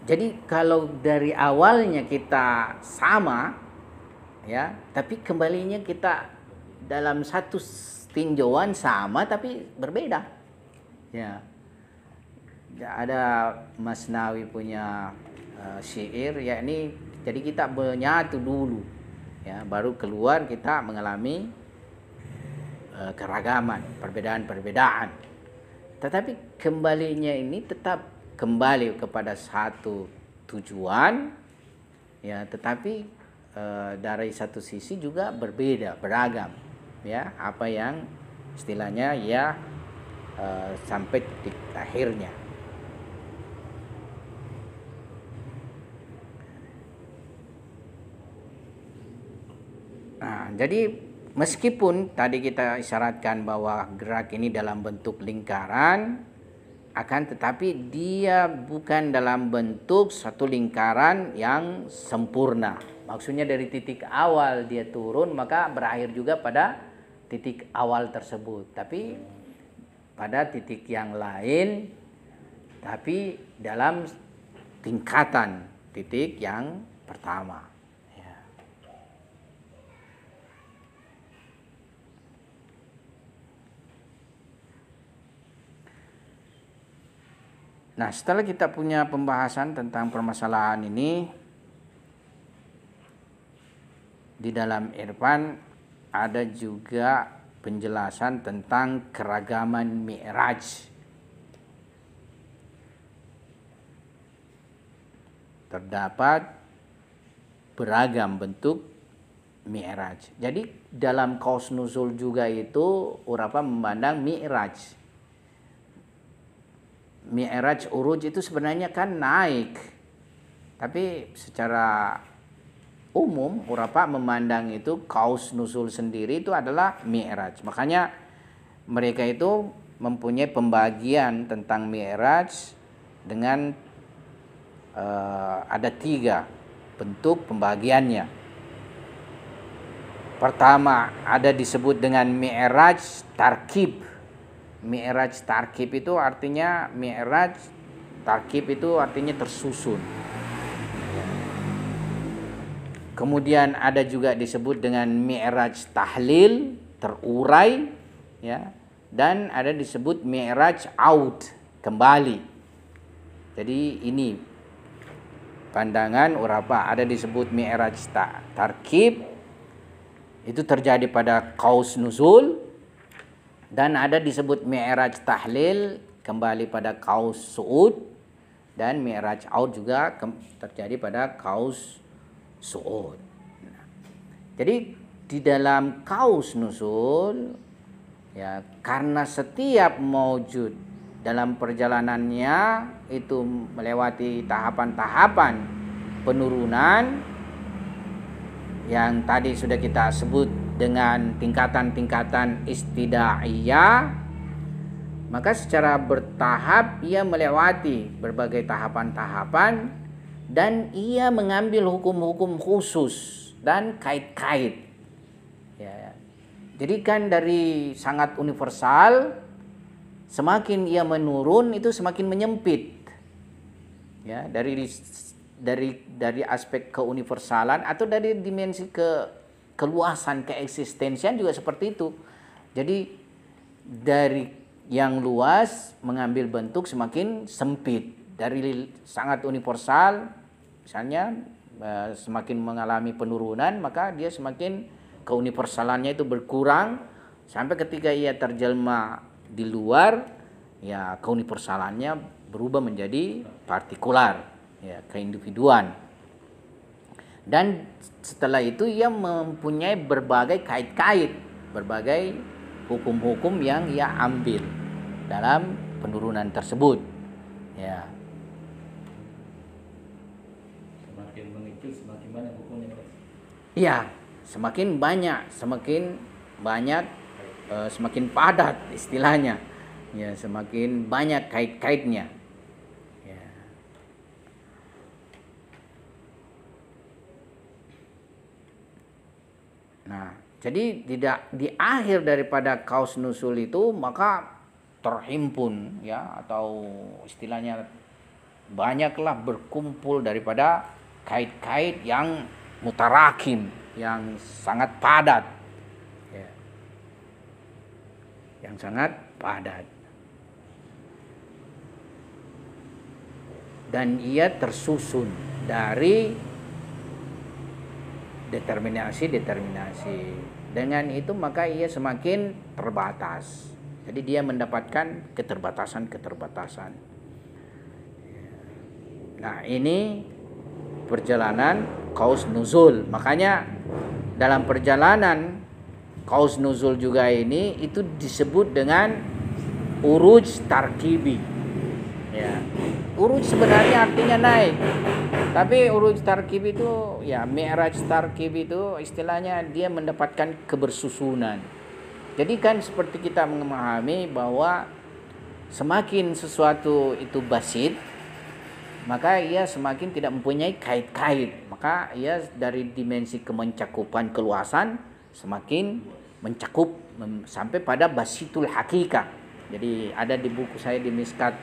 Jadi kalau dari awalnya kita sama ya, tapi kembalinya kita dalam satu tinjauan sama tapi berbeda. Ya. Ada Masnawi punya syair yakni jadi kita menyatu dulu ya, baru keluar kita mengalami keragaman, perbedaan-perbedaan. Tetapi kembalinya ini tetap kembali kepada satu tujuan ya, tetapi dari satu sisi juga berbeda, beragam ya, apa yang istilahnya ya sampai titik akhirnya. Nah, jadi meskipun tadi kita isyaratkan bahwa gerak ini dalam bentuk lingkaran, akan tetapi dia bukan dalam bentuk satu lingkaran yang sempurna. Maksudnya dari titik awal dia turun maka berakhir juga pada titik awal tersebut. Tapi pada titik yang lain, tapi dalam tingkatan titik yang pertama. Ya. Nah, setelah kita punya pembahasan tentang permasalahan ini, di dalam Irfan ada juga penjelasan tentang keragaman Mi'raj. Terdapat beragam bentuk Mi'raj. Jadi dalam kaus nuzul juga itu urapa memandang Mi'raj. Mi'raj uruj itu sebenarnya kan naik. Tapi secara umum urapa memandang itu kaus nuzul sendiri itu adalah Mi'raj. Makanya mereka itu mempunyai pembagian tentang Mi'raj dengan ada 3 bentuk pembagiannya. Pertama ada disebut dengan Mi'raj tarkib. Mi'raj tarkib itu artinya tersusun. Kemudian ada juga disebut dengan Mi'raj tahlil, terurai, ya. Dan ada disebut Mi'raj aud, kembali. Jadi ini pandangan urapa, ada disebut Mi'raj tarkib, itu terjadi pada kaus nuzul, dan ada disebut Mi'raj tahlil, kembali pada kaus su'ud, dan Mi'raj aud juga terjadi pada kaus su'ud. Jadi di dalam kaus nuzul, ya, karena setiap maujud dalam perjalanannya itu melewati tahapan-tahapan penurunan yang tadi sudah kita sebut dengan tingkatan-tingkatan istidaiyah, maka secara bertahap ia melewati berbagai tahapan-tahapan dan ia mengambil hukum-hukum khusus dan kait-kait. Ya. Jadi kan dari sangat universal, semakin ia menurun itu semakin menyempit. Ya, dari aspek keuniversalan atau dari dimensi keluasan, keeksistensian juga seperti itu. Jadi dari yang luas mengambil bentuk semakin sempit. Dari sangat universal misalnya semakin mengalami penurunan, maka dia semakin keuniversalannya itu berkurang sampai ketika ia terjelma di luar, ya keuniversalannya berubah menjadi partikular, ya keindividuan. Dan setelah itu ia mempunyai berbagai kait-kait, berbagai hukum-hukum yang ia ambil dalam penurunan tersebut. Ya. Semakin mengikut semakin banyak hukumnya. Iya, semakin banyak, semakin padat istilahnya. Ya, semakin banyak kait-kaitnya. Ya. Nah, jadi di akhir daripada kaus nusul itu maka terhimpun, ya, atau istilahnya banyaklah berkumpul daripada kait-kait yang mutarakim, yang sangat padat, ya. Yang sangat padat. Dan ia tersusun dari determinasi. Dengan itu maka ia semakin terbatas. Jadi dia mendapatkan keterbatasan. Nah, ini perjalanan kaus nuzul. Makanya dalam perjalanan kaus nuzul juga ini itu disebut dengan uruj tarkibi. Ya. Uruj sebenarnya artinya naik. Tapi uruj tarkib itu, ya mi'raj tarkib itu istilahnya dia mendapatkan kebersusunan. Jadi kan seperti kita memahami bahwa semakin sesuatu itu basit, maka ia semakin tidak mempunyai kait-kait. Maka ia dari dimensi kemencakupan keluasan semakin mencakup sampai pada basitul hakika. Jadi ada di buku saya di Miskat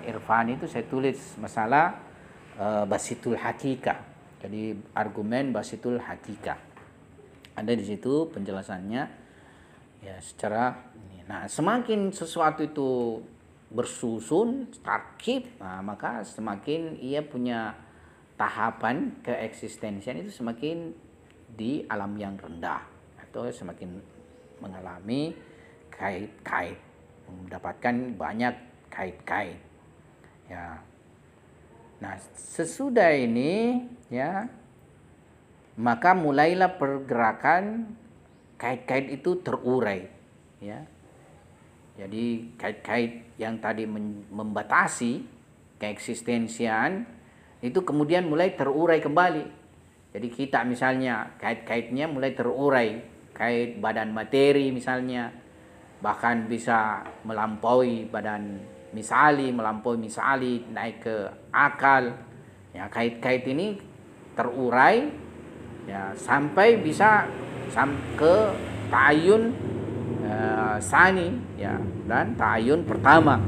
Irfan itu saya tulis masalah basitul hakika. Jadi argumen basitul hakika. Ada di situ penjelasannya ya secara ini. Nah, semakin sesuatu itu bersusun, tarkib, nah, maka semakin ia punya tahapan keeksistensian itu semakin di alam yang rendah atau semakin mengalami kait-kait, mendapatkan banyak kait-kait. Ya. Nah, sesudah ini ya maka mulailah pergerakan kait-kait itu terurai ya. Jadi kait-kait yang tadi membatasi keeksistensian itu kemudian mulai terurai kembali. Jadi kita misalnya kait-kaitnya mulai terurai, kait badan materi misalnya, bahkan bisa melampaui melampaui misali, naik ke akal. Ya, kait-kait ini terurai ya sampai bisa ke ta'ayun sani ya dan ta'ayun pertama.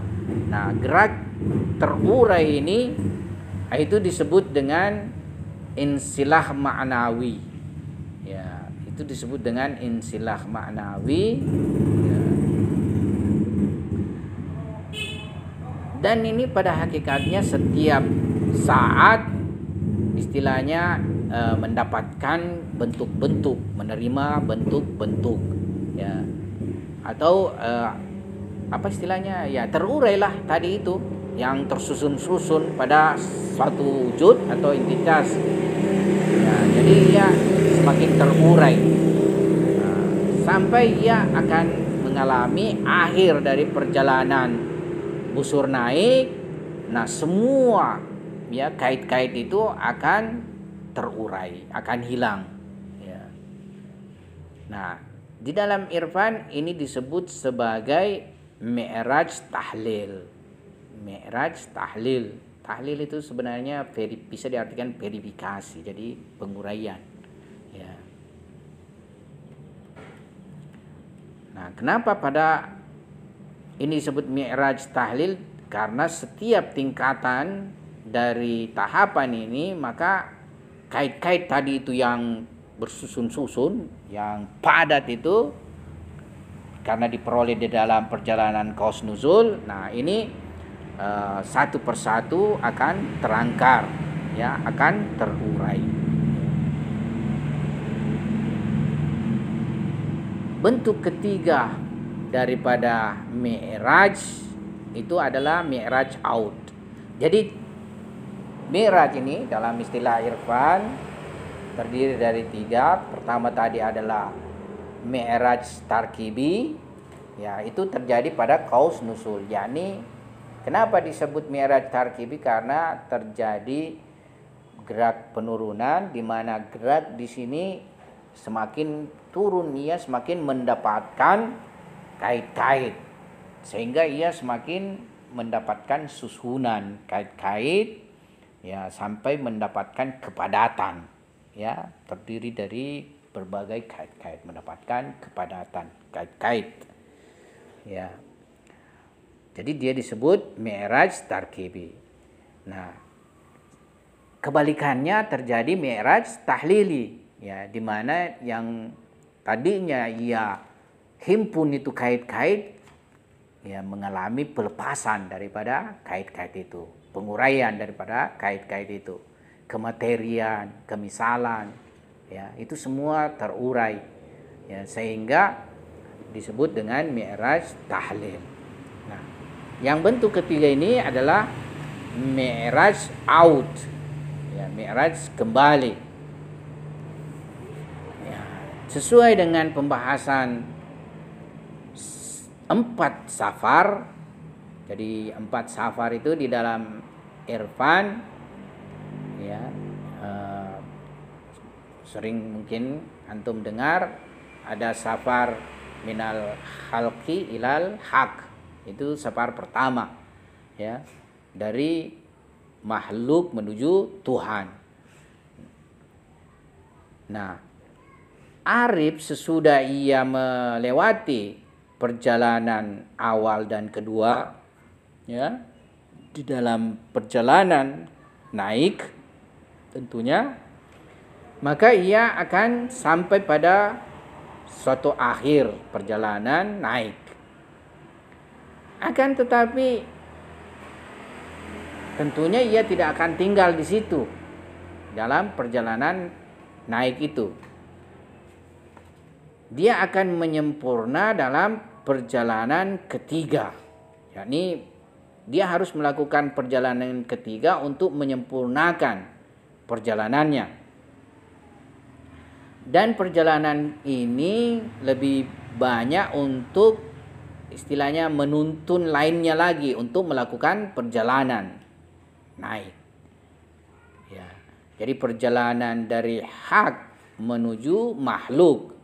Nah, gerak terurai ini itu disebut dengan insilah ma'nawi. Ya, itu disebut dengan insilah ma'nawi. Ya. Dan ini pada hakikatnya setiap saat istilahnya mendapatkan bentuk-bentuk, menerima bentuk-bentuk ya. Atau apa istilahnya ya terurailah tadi itu yang tersusun-susun pada suatu wujud atau entitas ya, jadi ia semakin terurai sampai ia akan mengalami akhir dari perjalanan busur naik. Nah, semua ya kait-kait itu akan terurai, akan hilang ya. Nah, di dalam irfan ini disebut sebagai mi'raj tahlil. Mi'raj tahlil. Tahlil itu sebenarnya bisa diartikan verifikasi, jadi penguraian. Ya. Nah, kenapa pada ini disebut mi'raj tahlil? Karena setiap tingkatan dari tahapan ini maka kait-kait tadi itu yang bersusun-susun, yang padat itu karena diperoleh di dalam perjalanan kaus nuzul. Nah, ini satu persatu akan terangkar ya, akan terurai. Bentuk ketiga daripada mi'raj itu adalah mi'raj aud. Jadi mi'raj ini dalam istilah irfan terdiri dari 3. Pertama tadi adalah mi'raj tarkibi, ya itu terjadi pada kaus nusul. yakni kenapa disebut mi'raj tarkibi? Karena terjadi gerak penurunan di mana gerak di sini semakin turun ia semakin mendapatkan kait-kait sehingga ia semakin mendapatkan susunan kait-kait ya sampai mendapatkan kepadatan. Ya, terdiri dari berbagai kait-kait, mendapatkan kepadatan kait-kait. Ya. Jadi dia disebut mi'raj tarkibi. Nah, kebalikannya terjadi mi'raj tahlili, ya, di mana yang tadinya ia himpun itu kait-kait ya mengalami pelepasan daripada kait-kait itu, penguraian daripada kait-kait itu. Kematerian, kemisalan, ya itu semua terurai, ya sehingga disebut dengan mi'raj tahlil. Nah, yang bentuk ketiga ini adalah mi'raj aud, ya mi'raj kembali. Ya, sesuai dengan pembahasan 4 safar. Jadi 4 safar itu di dalam irfan ya. Sering mungkin antum dengar ada safar minal khalqi ilal haq. Itu safar pertama, ya, dari makhluk menuju Tuhan. Nah, arif sesudah ia melewati perjalanan awal dan kedua, ya, di dalam perjalanan naik tentunya, maka ia akan sampai pada suatu akhir perjalanan naik. Akan tetapi tentunya ia tidak akan tinggal di situ dalam perjalanan naik itu. Dia akan menyempurna dalam perjalanan ketiga. Yakni dia harus melakukan perjalanan ketiga untuk menyempurnakan perjalanannya. Dan perjalanan ini lebih banyak untuk istilahnya menuntun lainnya lagi untuk melakukan perjalanan naik. Ya. Jadi perjalanan dari hak menuju makhluk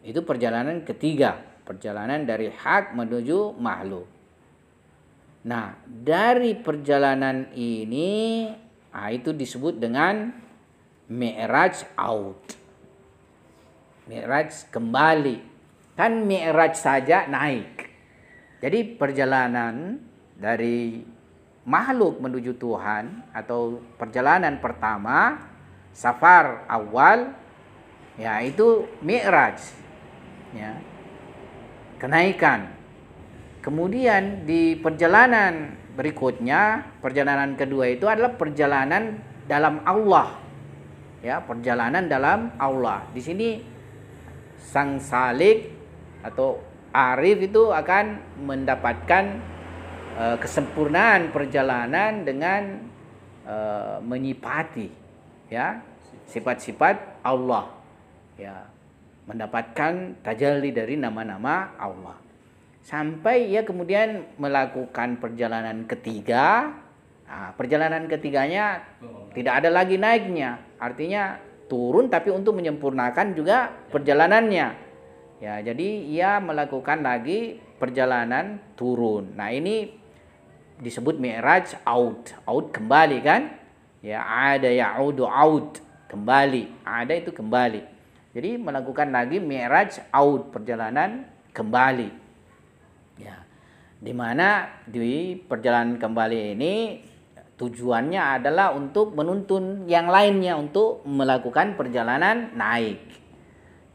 itu perjalanan ketiga, perjalanan dari hak menuju makhluk. Nah, dari perjalanan ini itu disebut dengan mi'raj out. Mi'raj kembali. Kan mi'raj saja naik. Jadi perjalanan dari makhluk menuju Tuhan atau perjalanan pertama, safar awal, ya itu mi'raj, ya, kenaikan. Kemudian di perjalanan berikutnya, perjalanan kedua itu adalah perjalanan dalam Allah, ya, perjalanan dalam Allah. Di sini sang salik atau arif itu akan mendapatkan kesempurnaan perjalanan dengan menyipati, ya, sifat-sifat Allah, ya, mendapatkan tajalli dari nama-nama Allah, sampai ia kemudian melakukan perjalanan ketiga. Nah, perjalanan ketiganya tidak ada lagi naiknya, artinya turun tapi untuk menyempurnakan juga perjalanannya, ya. Jadi ia melakukan lagi perjalanan turun. Nah, ini disebut mi'raj out kembali kan, ya, ada ya'udu out, kembali, ada itu kembali. Jadi melakukan lagi mi'raj out, perjalanan kembali, ya, dimana di perjalanan kembali ini tujuannya adalah untuk menuntun yang lainnya untuk melakukan perjalanan naik,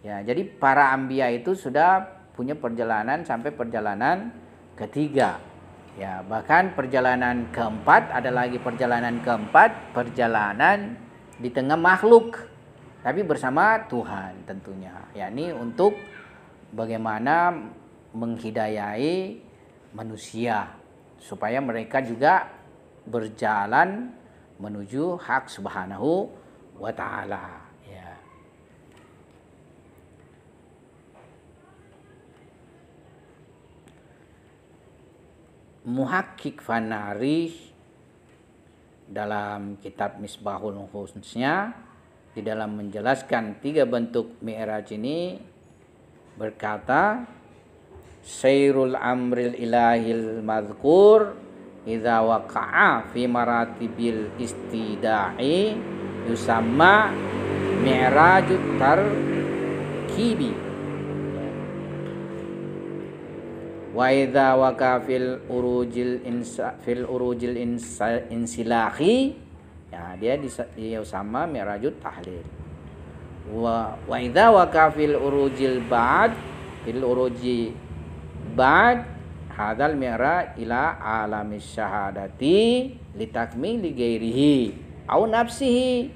ya. Jadi para anbiya itu sudah punya perjalanan sampai perjalanan ketiga, ya. Bahkan perjalanan keempat, ada lagi perjalanan keempat, perjalanan di tengah makhluk tapi bersama Tuhan tentunya, yakni untuk bagaimana menghidayai manusia supaya mereka juga berjalan menuju hak subhanahu wa ta'ala, ya. Muhakkik Fanari dalam kitab Misbahul Husnsnya di dalam menjelaskan 3 bentuk mi'raj ini berkata, sayrul amril ilahil madhkur idza waqa'a fi maratibil istida'i yusamma mi'rajut tarkibi wa idza waqa fil urujil insilahi, ya, dia yusamma mi'rajut tahlil. Wa idza waqa fil urujil ba'd fil uruji ba'd hadal mi'raj ila alamis syahadati litakmili ghairihi au nafsihi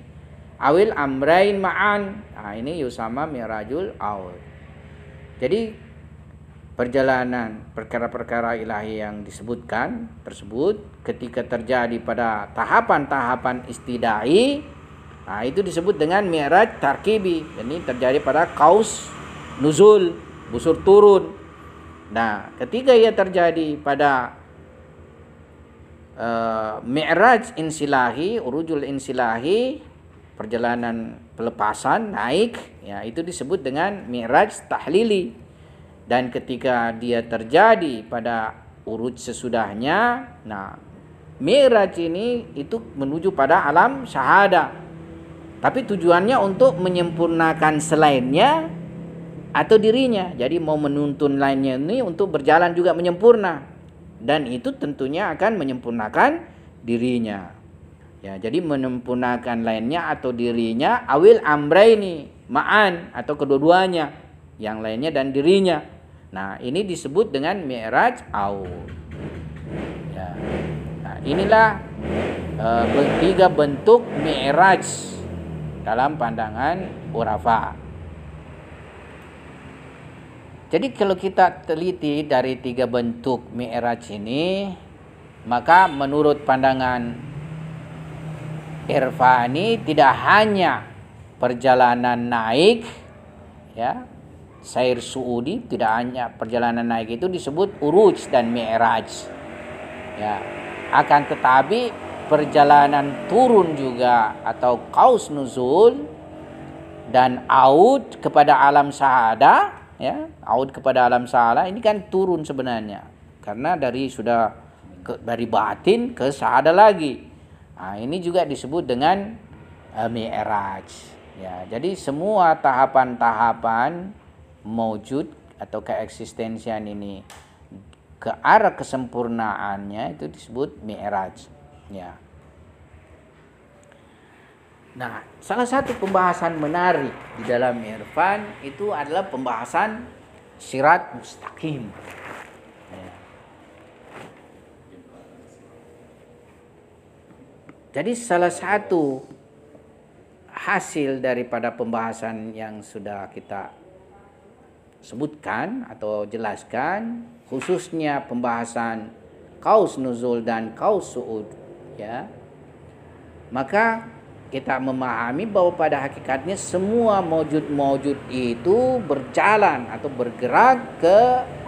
awil amrain ma'an. Nah, ini yusama mi'rajul awal. Jadi perjalanan perkara-perkara ilahi yang disebutkan tersebut ketika terjadi pada tahapan-tahapan istidai, nah itu disebut dengan mi'raj tarkibi. Ini terjadi pada qaus nuzul, busur turun. Nah, ketika ia terjadi pada Mi'raj insilahi, urujul insilahi, perjalanan pelepasan naik, ya itu disebut dengan mi'raj tahlili. Dan ketika dia terjadi pada uruj sesudahnya, nah mi'raj ini itu menuju pada alam syahada. Tapi tujuannya untuk menyempurnakan selainnya atau dirinya. Jadi mau menuntun lainnya ini untuk berjalan juga menyempurna. Dan itu tentunya akan menyempurnakan dirinya. Ya, jadi menyempurnakan lainnya atau dirinya, awil amraini ma'an atau kedua-duanya, yang lainnya dan dirinya. Nah, ini disebut dengan mi'raj aud. Ya. Nah, inilah tiga bentuk mi'raj dalam pandangan urafa. Jadi kalau kita teliti dari tiga bentuk mi'raj ini, maka menurut pandangan irfani tidak hanya perjalanan naik, ya, sair suudi, tidak hanya perjalanan naik itu disebut uruj dan mi'raj. Ya, akan tetapi perjalanan turun juga atau qaus nuzul dan aud kepada alam sahada. Ya, aud kepada alam sahada ini kan turun sebenarnya, karena dari dari batin ke sahada lagi. Nah, ini juga disebut dengan mi'raj. Ya, jadi semua tahapan-tahapan maujud atau keeksistensian ini ke arah kesempurnaannya itu disebut mi'raj. Ya. Nah, salah satu pembahasan menarik di dalam irfan itu adalah pembahasan sirat mustaqim. Ya. Jadi salah satu hasil daripada pembahasan yang sudah kita sebutkan atau jelaskan, khususnya pembahasan qaus nuzul dan qaus su'ud, ya, maka kita memahami bahwa pada hakikatnya semua maujud itu berjalan atau bergerak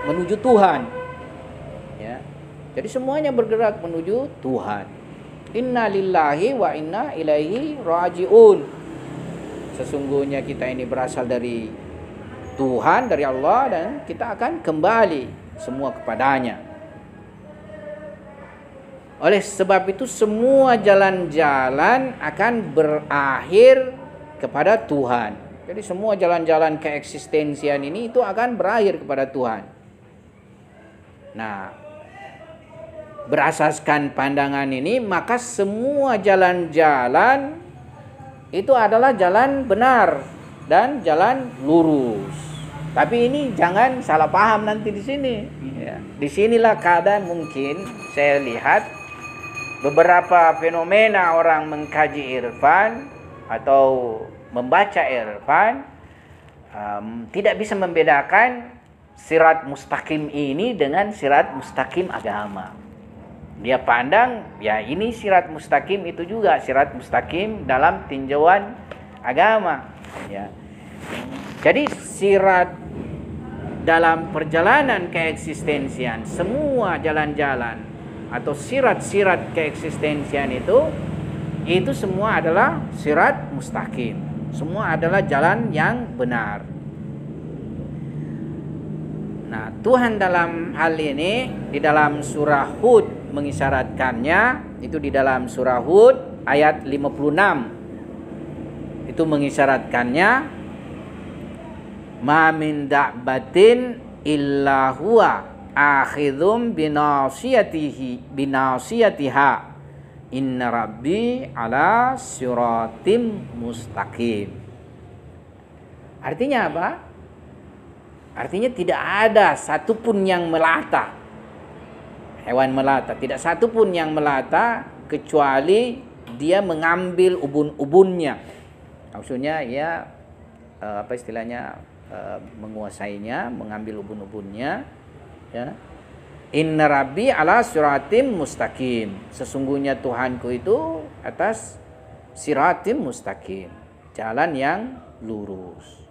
menuju Tuhan. Ya. Jadi semuanya bergerak menuju Tuhan. Inna lillahi wa inna ilaihi raji'un. Sesungguhnya kita ini berasal dari Tuhan, dari Allah, dan kita akan kembali semua kepadanya. Oleh sebab itu semua jalan-jalan akan berakhir kepada Tuhan. Jadi semua jalan-jalan keeksistensian ini itu akan berakhir kepada Tuhan. Nah, berasaskan pandangan ini, maka semua jalan-jalan itu adalah jalan benar dan jalan lurus. Tapi ini jangan salah paham nanti di sini. Ya. Disinilah keadaan mungkin saya lihat beberapa fenomena orang mengkaji irfan atau membaca irfan tidak bisa membedakan sirat mustaqim ini dengan sirat mustaqim agama. Dia pandang, ya ini sirat mustaqim, itu juga sirat mustaqim dalam tinjauan agama. Ya. Jadi sirat dalam perjalanan keeksistensian, semua jalan-jalan atau sirat-sirat keeksistensian itu semua adalah sirat mustaqim. Semua adalah jalan yang benar. Nah, Tuhan dalam hal ini di dalam surah Hud mengisyaratkannya, itu di dalam surah Hud ayat 56. Itu mengisyaratkannya, ma min da'batin illa huwa akhidhum binasiyatiha inna rabbi ala siratim mustaqim. Artinya apa? Artinya tidak ada satupun yang melata, hewan melata, tidak satupun yang melata kecuali dia mengambil ubun-ubunnya. Maksudnya ya apa istilahnya, menguasainya, mengambil ubun-ubunnya. Ya. Inna rabbi ala siratim mustaqim. Sesungguhnya Tuhanku itu atas siratim mustaqim, jalan yang lurus.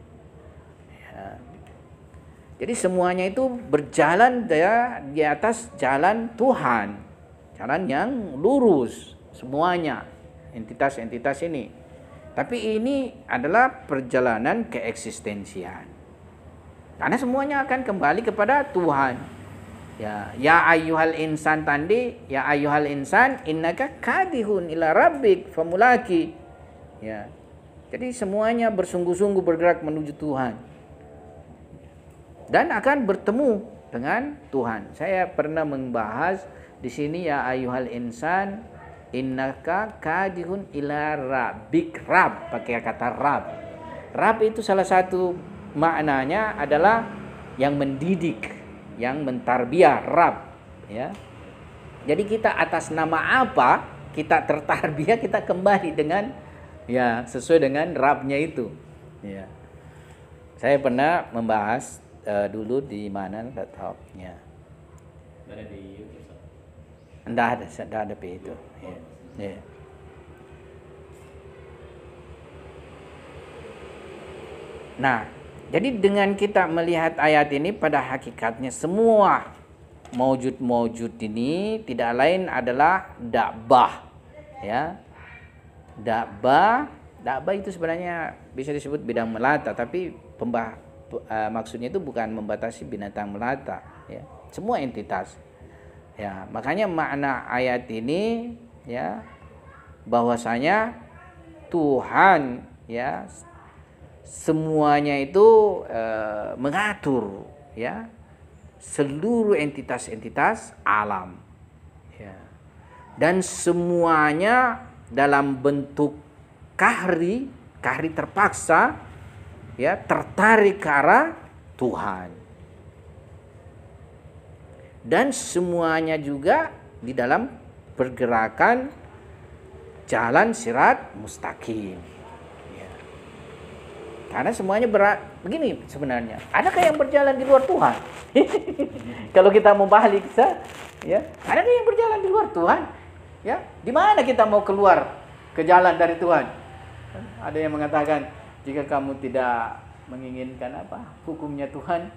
Ya. Jadi semuanya itu berjalan di atas jalan Tuhan. jalan yang lurus semuanya, entitas-entitas ini. Tapi ini adalah perjalanan keeksistensian. Karena semuanya akan kembali kepada Tuhan. Ya ayyuhal insan tadi, ya ayyuhal insan innaka kadihun ila rabbik famulaki. Ya. Jadi semuanya bersungguh-sungguh bergerak menuju Tuhan. Dan akan bertemu dengan Tuhan. Saya pernah membahas di sini ya ayyuhal insan innaka kadihun ila rabbik. Rab, pakai kata Rab. Rab itu salah satu maknanya adalah yang mendidik, yang mentarbiah, Rab, ya. Jadi kita atas nama apa kita tertarbiah, kita kembali dengan ya sesuai dengan Rabnya itu. Ya. Saya pernah membahas dulu di mana enggak tahu ya. Ada di YouTube. Enggak ada itu. Ya. Ya. Nah, jadi dengan kita melihat ayat ini pada hakikatnya semua maujud-maujud ini tidak lain adalah dakwah. Ya. Dakwah itu sebenarnya bisa disebut bidang melata, tapi maksudnya itu bukan membatasi binatang melata, ya. Semua entitas. Ya, makanya makna ayat ini ya bahwasanya Tuhan ya semuanya itu mengatur ya seluruh entitas-entitas alam ya. Dan semuanya dalam bentuk kahri terpaksa ya tertarik ke arah Tuhan. Dan semuanya juga di dalam pergerakan jalan sirat mustaqim. Ya. Karena semuanya begini sebenarnya. Adakah yang berjalan di luar Tuhan? Kalau kita mau balik, ya, adakah yang berjalan di luar Tuhan? Ya, di mana kita mau keluar ke jalan dari Tuhan? Ada yang mengatakan jika kamu tidak menginginkan hukumnya Tuhan,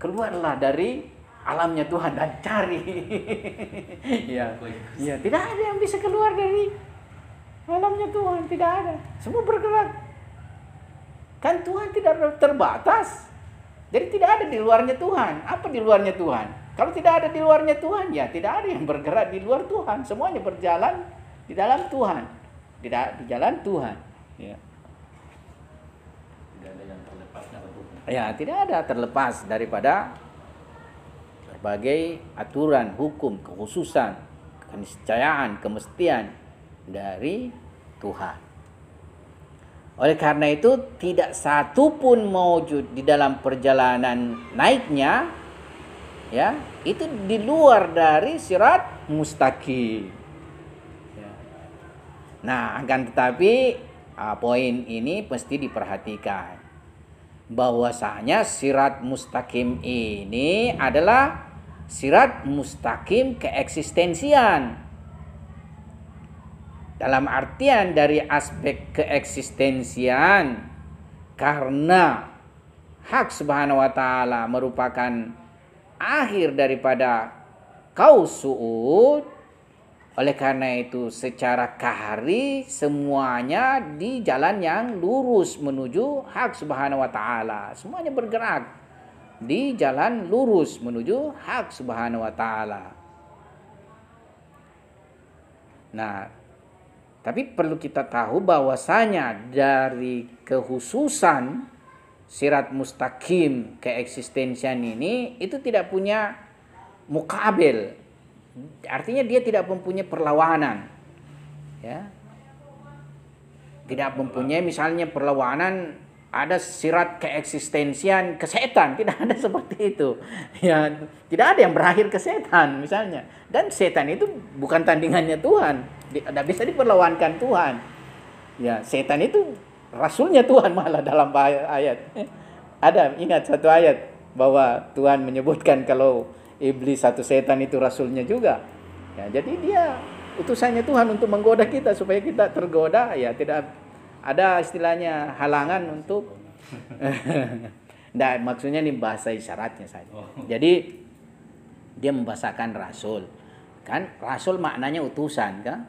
keluarlah dari alamnya Tuhan dan cari. Ya, ya, tidak ada yang bisa keluar dari alamnya Tuhan, tidak ada. Semua bergerak. Kan Tuhan tidak terbatas. Jadi tidak ada di luarnya Tuhan. Apa di luarnya Tuhan? Kalau tidak ada di luarnya Tuhan, ya tidak ada yang bergerak di luar Tuhan. Semuanya berjalan di dalam Tuhan. Tidak di jalan Tuhan. Ya. Tidak ada yang terlepas dari Tuhan. Ya, tidak ada terlepas daripada berbagai aturan, hukum, kekhususan, keniscayaan, kemestian dari Tuhan. Oleh karena itu tidak satu pun maujud di dalam perjalanan naiknya ya itu di luar dari sirat mustaqim. Ya. Nah, akan tetapi poin ini mesti diperhatikan bahwasanya sirat mustaqim ini adalah sirat mustaqim keeksistensian. Dalam artian dari aspek keeksistensian, karena hak subhanahu wa ta'ala merupakan akhir daripada kaus su'ud, oleh karena itu secara kahari semuanya di jalan yang lurus menuju hak subhanahu wa ta'ala. Semuanya bergerak di jalan lurus menuju hak subhanahu wa ta'ala. Nah, tapi perlu kita tahu bahwasanya dari kekhususan sirat mustaqim keeksistensian ini itu tidak punya mukabil. Artinya dia tidak mempunyai perlawanan. Ya. Tidak mempunyai misalnya perlawanan ada sirat keeksistensian ke setan, tidak ada seperti itu. Ya, tidak ada yang berakhir ke setan misalnya. Dan setan itu bukan tandingannya Tuhan. Tidak bisa diperlawankan Tuhan. Ya, setan itu rasulnya Tuhan malah dalam ayat. Ada ingat satu ayat bahwa Tuhan menyebutkan kalau iblis atau setan itu rasulnya juga. Ya, jadi dia utusannya Tuhan untuk menggoda kita supaya kita tergoda, ya tidak ada istilahnya halangan untuk nah, maksudnya ini bahasa isyaratnya saja. Jadi dia membahasakan rasul. Kan rasul maknanya utusan kan.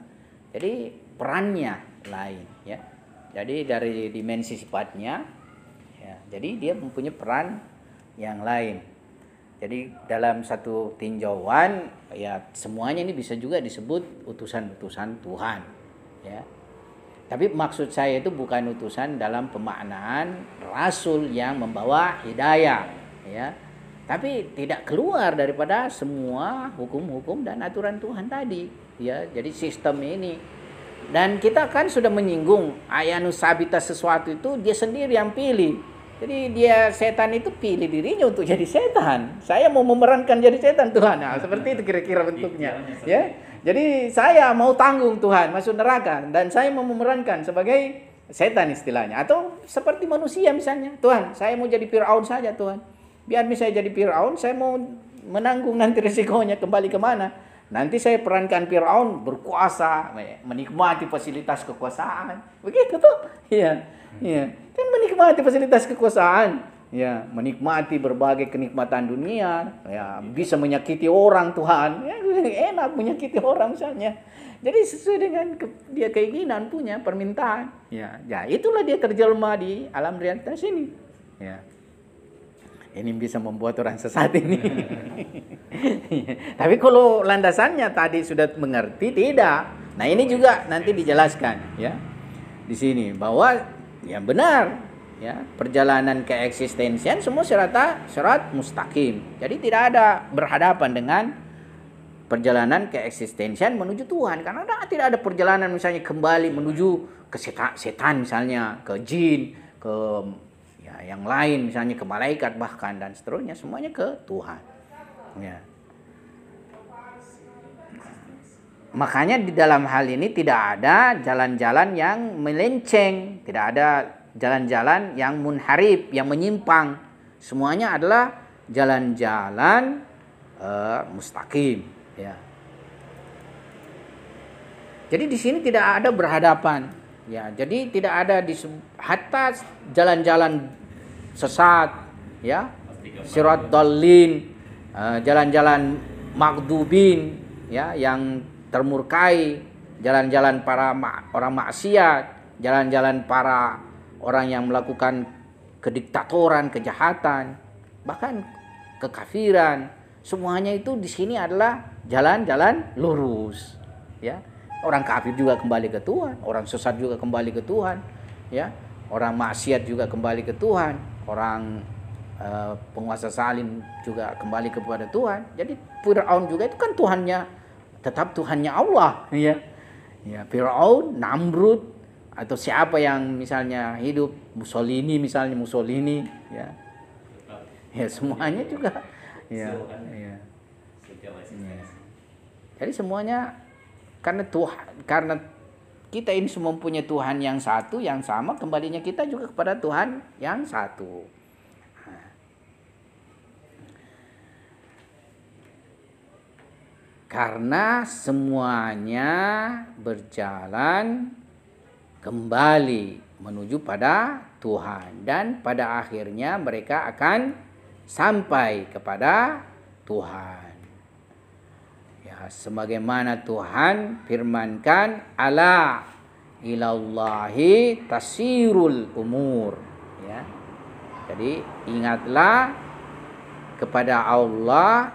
Jadi perannya lain ya. Jadi dari dimensi sifatnya ya, jadi dia mempunyai peran yang lain. Jadi dalam satu tinjauan ya semuanya ini bisa juga disebut utusan-utusan Tuhan ya. Tapi maksud saya itu bukan utusan dalam pemaknaan rasul yang membawa hidayah ya. Tapi tidak keluar daripada semua hukum-hukum dan aturan Tuhan tadi ya. Jadi sistem ini. Dan kita kan sudah menyinggung ayanu sabita sesuatu itu dia sendiri yang pilih. Jadi dia setan itu pilih dirinya untuk jadi setan. Saya mau memerankan jadi setan Tuhan. Nah, seperti itu kira-kira bentuknya. Ya. Jadi saya mau tanggung Tuhan masuk neraka dan saya mau memerankan sebagai setan istilahnya. Atau seperti manusia misalnya. Tuhan, saya mau jadi Firaun saja Tuhan. Biar misalnya jadi Firaun, saya mau menanggung nanti risikonya kembali kemana. Nanti saya perankan Firaun berkuasa, menikmati fasilitas kekuasaan. Begitu tuh. Iya. Iya. Kan menikmati fasilitas kekuasaan. Ya, menikmati berbagai kenikmatan dunia, ya, bisa menyakiti orang Tuhan. Ya, enak menyakiti orang misalnya. Jadi sesuai dengan dia keinginan punya permintaan. Ya, ya itulah dia terjelma di alam realitas ini. Ya. Ini bisa membuat orang sesat ini. Tapi kalau landasannya tadi sudah mengerti, tidak. Nah ini juga nanti dijelaskan ya di sini bahwa ya benar ya perjalanan keeksistensian semua syarat mustaqim. Jadi tidak ada berhadapan dengan perjalanan keeksistensian menuju Tuhan, karena tidak ada perjalanan misalnya kembali menuju ke setan misalnya, ke jin, ke yang lain misalnya ke malaikat bahkan dan seterusnya, semuanya ke Tuhan ya. Makanya di dalam hal ini tidak ada jalan-jalan yang melenceng, tidak ada jalan-jalan yang munharif, yang menyimpang. Semuanya adalah jalan-jalan mustaqim ya. Jadi di sini tidak ada berhadapan ya. Jadi tidak ada di hatta jalan-jalan sesat ya, sirat dallin, jalan-jalan magdubin ya yang termurkai, jalan-jalan para orang maksiat, jalan-jalan para orang yang melakukan kediktatoran, kejahatan, bahkan kekafiran. Semuanya itu di sini adalah jalan-jalan lurus ya. Orang kafir juga kembali ke Tuhan, orang sesat juga kembali ke Tuhan ya. Orang maksiat juga kembali ke Tuhan, orang penguasa zalim juga kembali kepada Tuhan. Jadi Firaun juga itu kan Tuhannya, tetap Tuhannya Allah ya. Ya, Firaun, Namrud atau siapa yang misalnya hidup, Mussolini ya. Ya semuanya juga ya. Ya. Jadi semuanya karena Tuhan, karena kita ini semua mempunyai Tuhan yang satu, yang sama, kembalinya kita juga kepada Tuhan yang satu. Karena semuanya berjalan kembali menuju pada Tuhan dan pada akhirnya mereka akan sampai kepada Tuhan. Sebagaimana Tuhan firmankan, ala ilallahi tasirul umur ya. Jadi ingatlah kepada Allah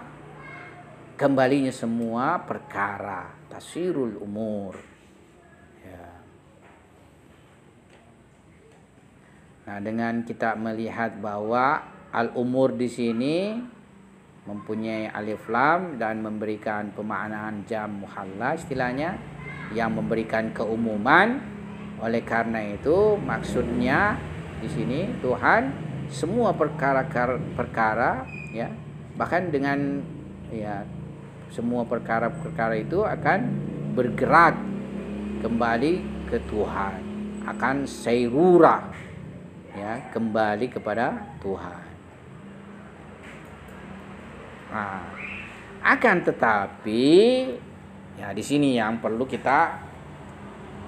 kembalinya semua perkara, tasirul umur ya. Nah, dengan kita melihat bahwa al-umur di sini mempunyai alif lam dan memberikan pemaknaan jam muhalla istilahnya yang memberikan keumuman. Oleh karena itu maksudnya di sini Tuhan semua perkara ya, bahkan dengan ya semua perkara-perkara itu akan bergerak kembali ke Tuhan, akan sayrurah ya, kembali kepada Tuhan. Nah, akan tetapi ya di sini yang perlu kita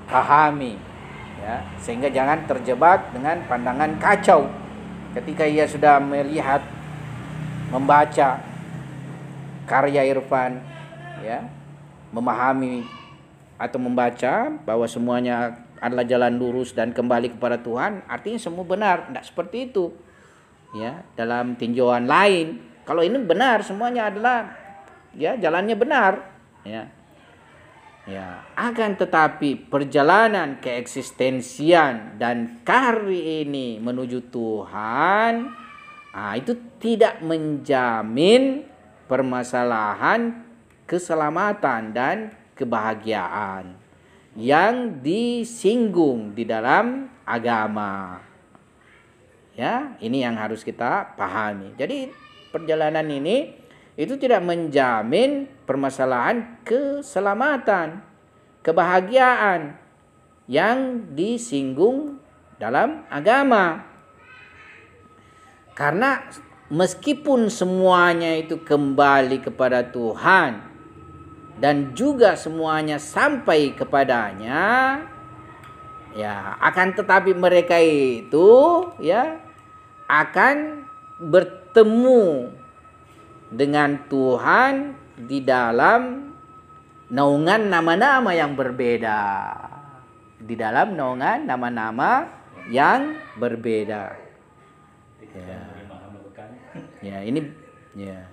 pahami ya, sehingga jangan terjebak dengan pandangan kacau ketika ia sudah melihat, membaca karya Irfan ya, memahami atau membaca bahwa semuanya adalah jalan lurus dan kembali kepada Tuhan, artinya semua benar. Tidak seperti itu. Ya, dalam tinjauan lain, kalau ini benar semuanya adalah ya jalannya benar. Ya. Ya, akan tetapi perjalanan keeksistensian dan karir ini menuju Tuhan, itu tidak menjamin permasalahan keselamatan dan kebahagiaan yang disinggung di dalam agama. Ya, ini yang harus kita pahami. Jadi perjalanan ini itu tidak menjamin permasalahan keselamatan, kebahagiaan yang disinggung dalam agama. Karena meskipun semuanya itu kembali kepada Tuhan dan juga semuanya sampai kepadanya, ya, akan tetapi mereka itu ya akan bertemu dengan Tuhan di dalam naungan nama-nama yang berbeda. Di dalam naungan nama-nama yang berbeda. Ya. Ya, ini ya.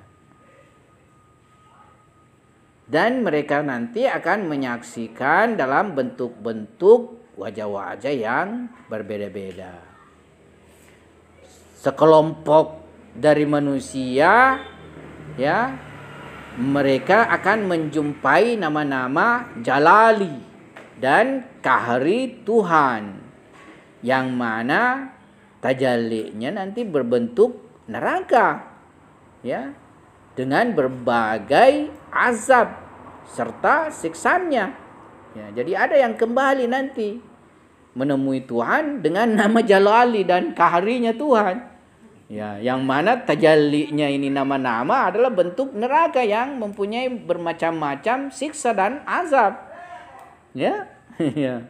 Dan mereka nanti akan menyaksikan dalam bentuk-bentuk wajah-wajah yang berbeda-beda. Sekelompok dari manusia, ya, mereka akan menjumpai nama-nama jalali dan kahri Tuhan, yang mana tajallinya nanti berbentuk neraka, ya, dengan berbagai azab serta siksanya. Ya, jadi ada yang kembali nanti menemui Tuhan dengan nama jalali dan kahrinya Tuhan. Ya, yang mana tajallinya ini nama-nama adalah bentuk neraka yang mempunyai bermacam-macam siksa dan azab. Ya, ya.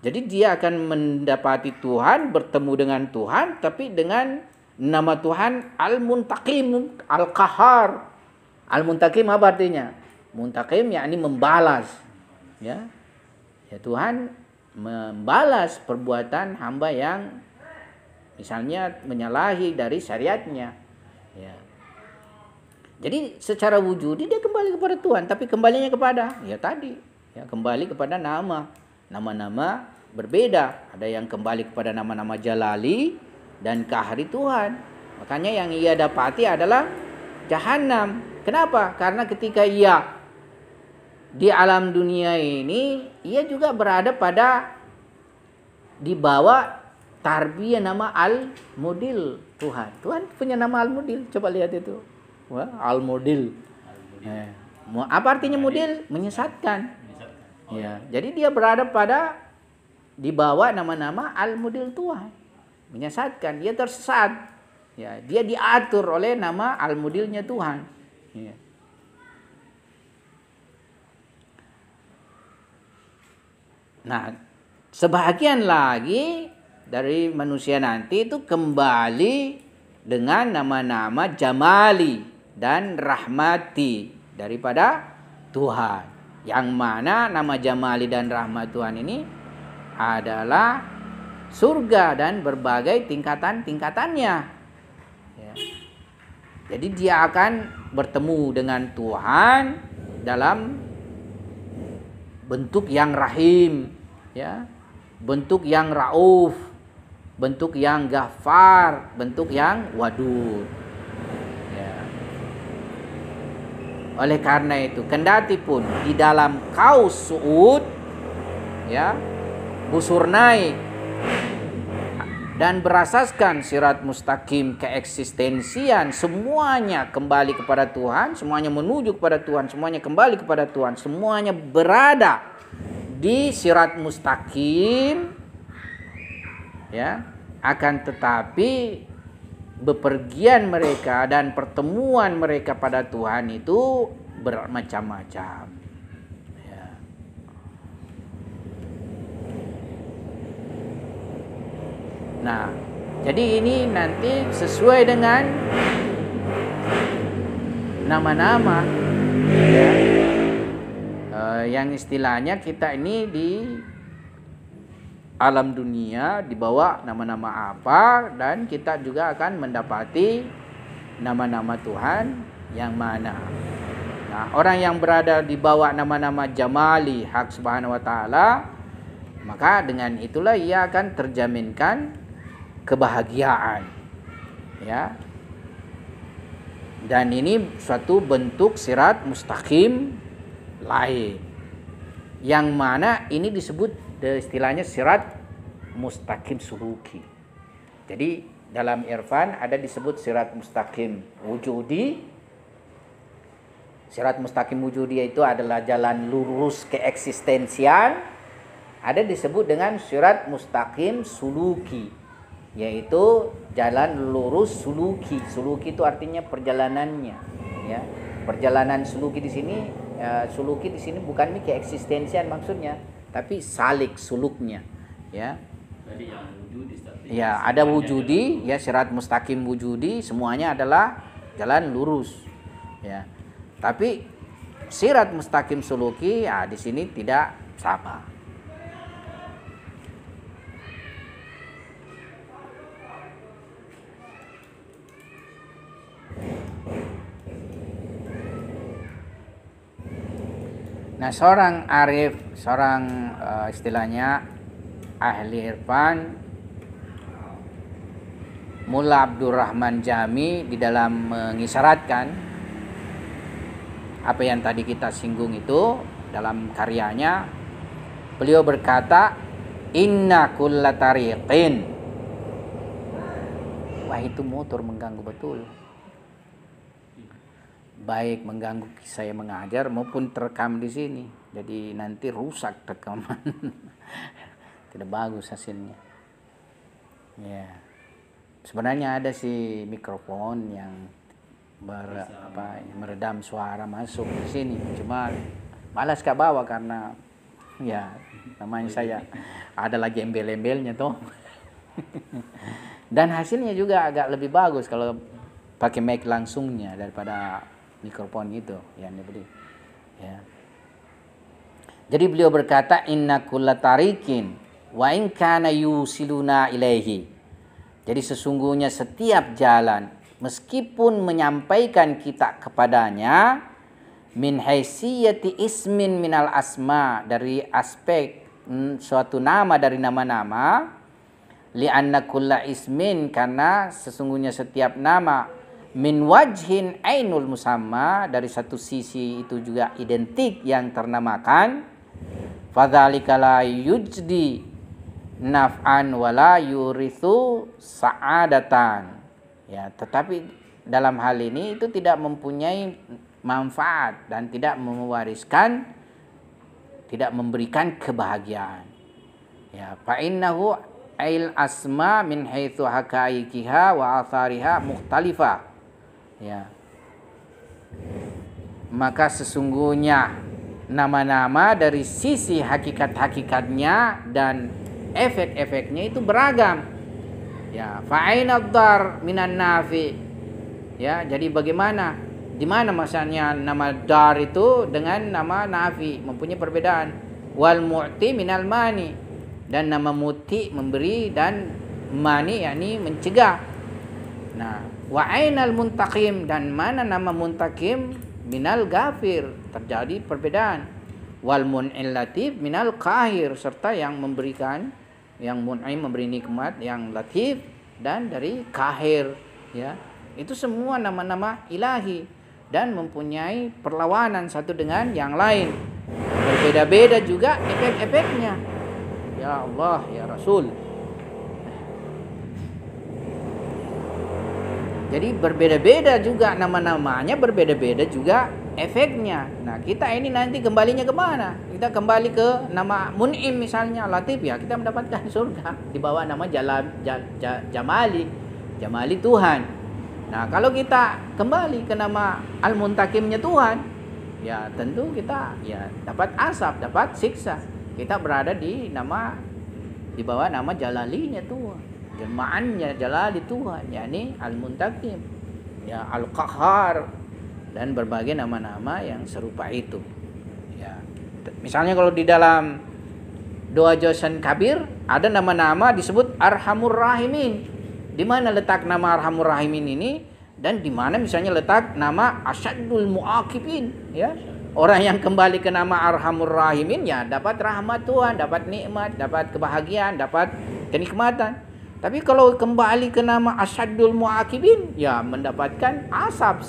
Jadi dia akan mendapati Tuhan, bertemu dengan Tuhan, tapi dengan nama Tuhan Al-Muntaqim, Al-Qahar. Al-Muntaqim apa artinya? Muntaqim yakni membalas. Ya. Ya, Tuhan membalas perbuatan hamba yang misalnya menyalahi dari syariatnya. Ya. Jadi secara wujudi dia kembali kepada Tuhan, tapi kembalinya kepada ya tadi, ya, kembali kepada nama-nama berbeda. Ada yang kembali kepada nama-nama jalali dan kahri Tuhan. Makanya yang ia dapati adalah jahanam. Kenapa? Karena ketika ia di alam dunia ini, ia juga berada pada di bawah tarbiyah nama Al-Mudil Tuhan. Tuhan punya nama Al-Mudil. Coba lihat itu. Wah, Al-Mudil. Apa artinya mudil? Menyesatkan. Ya, jadi dia berada pada di bawah nama-nama Al-Mudil Tuhan. Menyesatkan, dia tersesat. Ya, dia diatur oleh nama Al-Mudilnya Tuhan. Ya. Nah, sebahagian lagi dari manusia nanti itu kembali dengan nama-nama Jamali dan Rahmati daripada Tuhan. Yang mana nama Jamali dan Rahmat Tuhan ini adalah surga dan berbagai tingkatan-tingkatannya. Ya. Jadi dia akan bertemu dengan Tuhan dalam bentuk yang rahim, ya, bentuk yang rauf, bentuk yang ghafar, bentuk yang wadud. Ya. Oleh karena itu, kendati pun di dalam kaus su'ud, ya, busur naik dan berasaskan sirat mustaqim keeksistensian, semuanya kembali kepada Tuhan, semuanya menuju kepada Tuhan, semuanya kembali kepada Tuhan, semuanya berada di sirat mustaqim, ya, akan tetapi bepergian mereka dan pertemuan mereka pada Tuhan itu bermacam-macam. Ya. Nah, jadi ini nanti sesuai dengan nama-nama, ya, yang istilahnya kita ini di alam dunia dibawa nama-nama apa, dan kita juga akan mendapati nama-nama Tuhan yang mana. Nah, orang yang berada di bawah nama-nama Jamali Hak Subhanahu wa taala, maka dengan itulah ia akan terjaminkan kebahagiaan. Ya. Dan ini suatu bentuk sirat mustaqim lain. Yang mana ini disebut istilahnya sirat mustaqim suluki. Jadi dalam irfan ada disebut sirat mustaqim wujudi. Sirat mustaqim wujudi itu adalah jalan lurus keeksistensian. Ada disebut dengan sirat mustaqim suluki, yaitu jalan lurus suluki. Suluki itu artinya perjalanannya, ya. Perjalanan suluki di sini, suluki di sini bukan ini keeksistensian maksudnya, tapi salik suluknya, ya. Jadi yang wujudi, Ya, ada wujudi, ya, sirat mustaqim wujudi, semuanya adalah jalan lurus, ya. Tapi sirat mustaqim suluki, ya, di sini tidak sama. Nah, seorang arif, seorang istilahnya ahli irfan, Mullah Abdurrahman Jami di dalam mengisyaratkan apa yang tadi kita singgung itu dalam karyanya, beliau berkata, inna kulla tariqin. Wah, itu motor mengganggu betul. Baik mengganggu saya mengajar maupun terekam di sini. Jadi nanti rusak rekaman. Tidak bagus hasilnya. Ya. Sebenarnya ada sih mikrofon yang meredam suara masuk di sini. Cuma malas Kak bawa karena ya namanya saya ada lagi embel-embelnya tuh. Dan hasilnya juga agak lebih bagus kalau pakai mic langsungnya daripada mikrofon itu yang diberi. Ya. Jadi beliau berkata, inna kulla tariqin wa in kana yusiluna ilaihi. Jadi sesungguhnya setiap jalan meskipun menyampaikan kita kepadanya, min haisiyati ismin minal asma, dari aspek suatu nama dari nama-nama, li'anna kulla ismin, karena sesungguhnya setiap nama, min wajhin ainul musamma, dari satu sisi itu juga identik yang ternamakan, fadzalika la yujdi naf'an wala yurithu sa'adatan. Ya, tetapi dalam hal ini itu tidak mempunyai manfaat dan tidak mewariskan, tidak memberikan kebahagiaan. Ya, fa innahu ail asma min haitsu hakaikiha wa athariha mukhtalifah. Ya. Maka sesungguhnya nama-nama dari sisi hakikat-hakikatnya dan efek-efeknya itu beragam. Ya, fa'ainad dar minan nafi. Ya, jadi bagaimana? Di mana masanya nama dar itu dengan nama nafi mempunyai perbedaan. Wal mu'ti minal mani, dan nama muti memberi dan mani yakni mencegah. Nah, wa ainal muntaqim, dan mana nama muntaqim minal ghafir, terjadi perbedaan. Wal mun'il latif minal qahir, serta yang memberikan, yang mun'im memberi nikmat, yang latif dan dari kahir, ya. Itu semua nama-nama ilahi dan mempunyai perlawanan satu dengan yang lain. Berbeda-beda juga efek-efeknya. Ya Allah, ya Rasul. Jadi berbeda-beda juga nama-namanya, berbeda-beda juga efeknya. Nah, kita ini nanti kembalinya kemana? Kita kembali ke nama Mun'im misalnya, Latif, ya kita mendapatkan surga di bawah nama Jamali, Jamali Tuhan. Nah, kalau kita kembali ke nama Al-Muntakimnya Tuhan, ya tentu kita ya dapat asap, dapat siksa. Kita berada di bawah nama Jalalinya Tuhan, jemaannya Jalali Tuhan, yakni Al-Muntakim, ya Al-Qahhar, dan berbagai nama-nama yang serupa itu. Ya, Misalnya kalau di dalam doa Jawsan Kabir ada nama-nama disebut Arhamur Rahimin. Di mana letak nama Arhamur Rahimin ini, dan di mana misalnya letak nama Asyadul Mu'aqibin, ya. Orang yang kembali ke nama Arhamur Rahimin ya dapat rahmat Tuhan, dapat nikmat, dapat kebahagiaan, dapat kenikmatan. Tapi kalau kembali ke nama Asyadul Mu'aqibin ya mendapatkan asap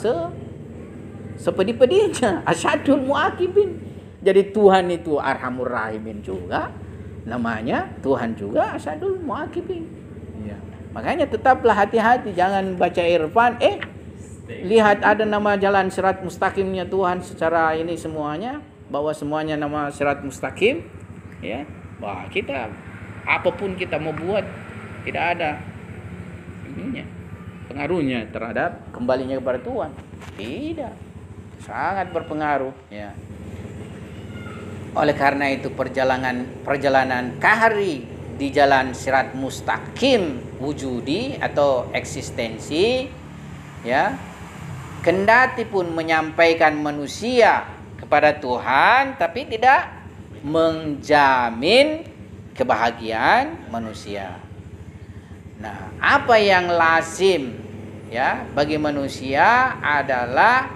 sepedih-pedihnya. Asyadul Mu'aqibin. Jadi Tuhan itu Arhamur Rahimin juga, namanya Tuhan juga Asyadul Mu'aqibin. Ya. Makanya tetaplah hati-hati, jangan baca irfan lihat ada nama jalan sirat mustaqimnya Tuhan secara ini semuanya, bahwa semuanya nama sirat mustaqim, ya. Wah, kita apapun kita mau buat tidak ada ininya, pengaruhnya terhadap kembalinya kepada Tuhan. Tidak. Sangat berpengaruh, ya. Oleh karena itu perjalanan kahari di jalan sirat mustaqim wujudi atau eksistensi, ya, kendati pun menyampaikan manusia kepada Tuhan, tapi tidak menjamin kebahagiaan manusia. Nah, apa yang lazim, ya, bagi manusia adalah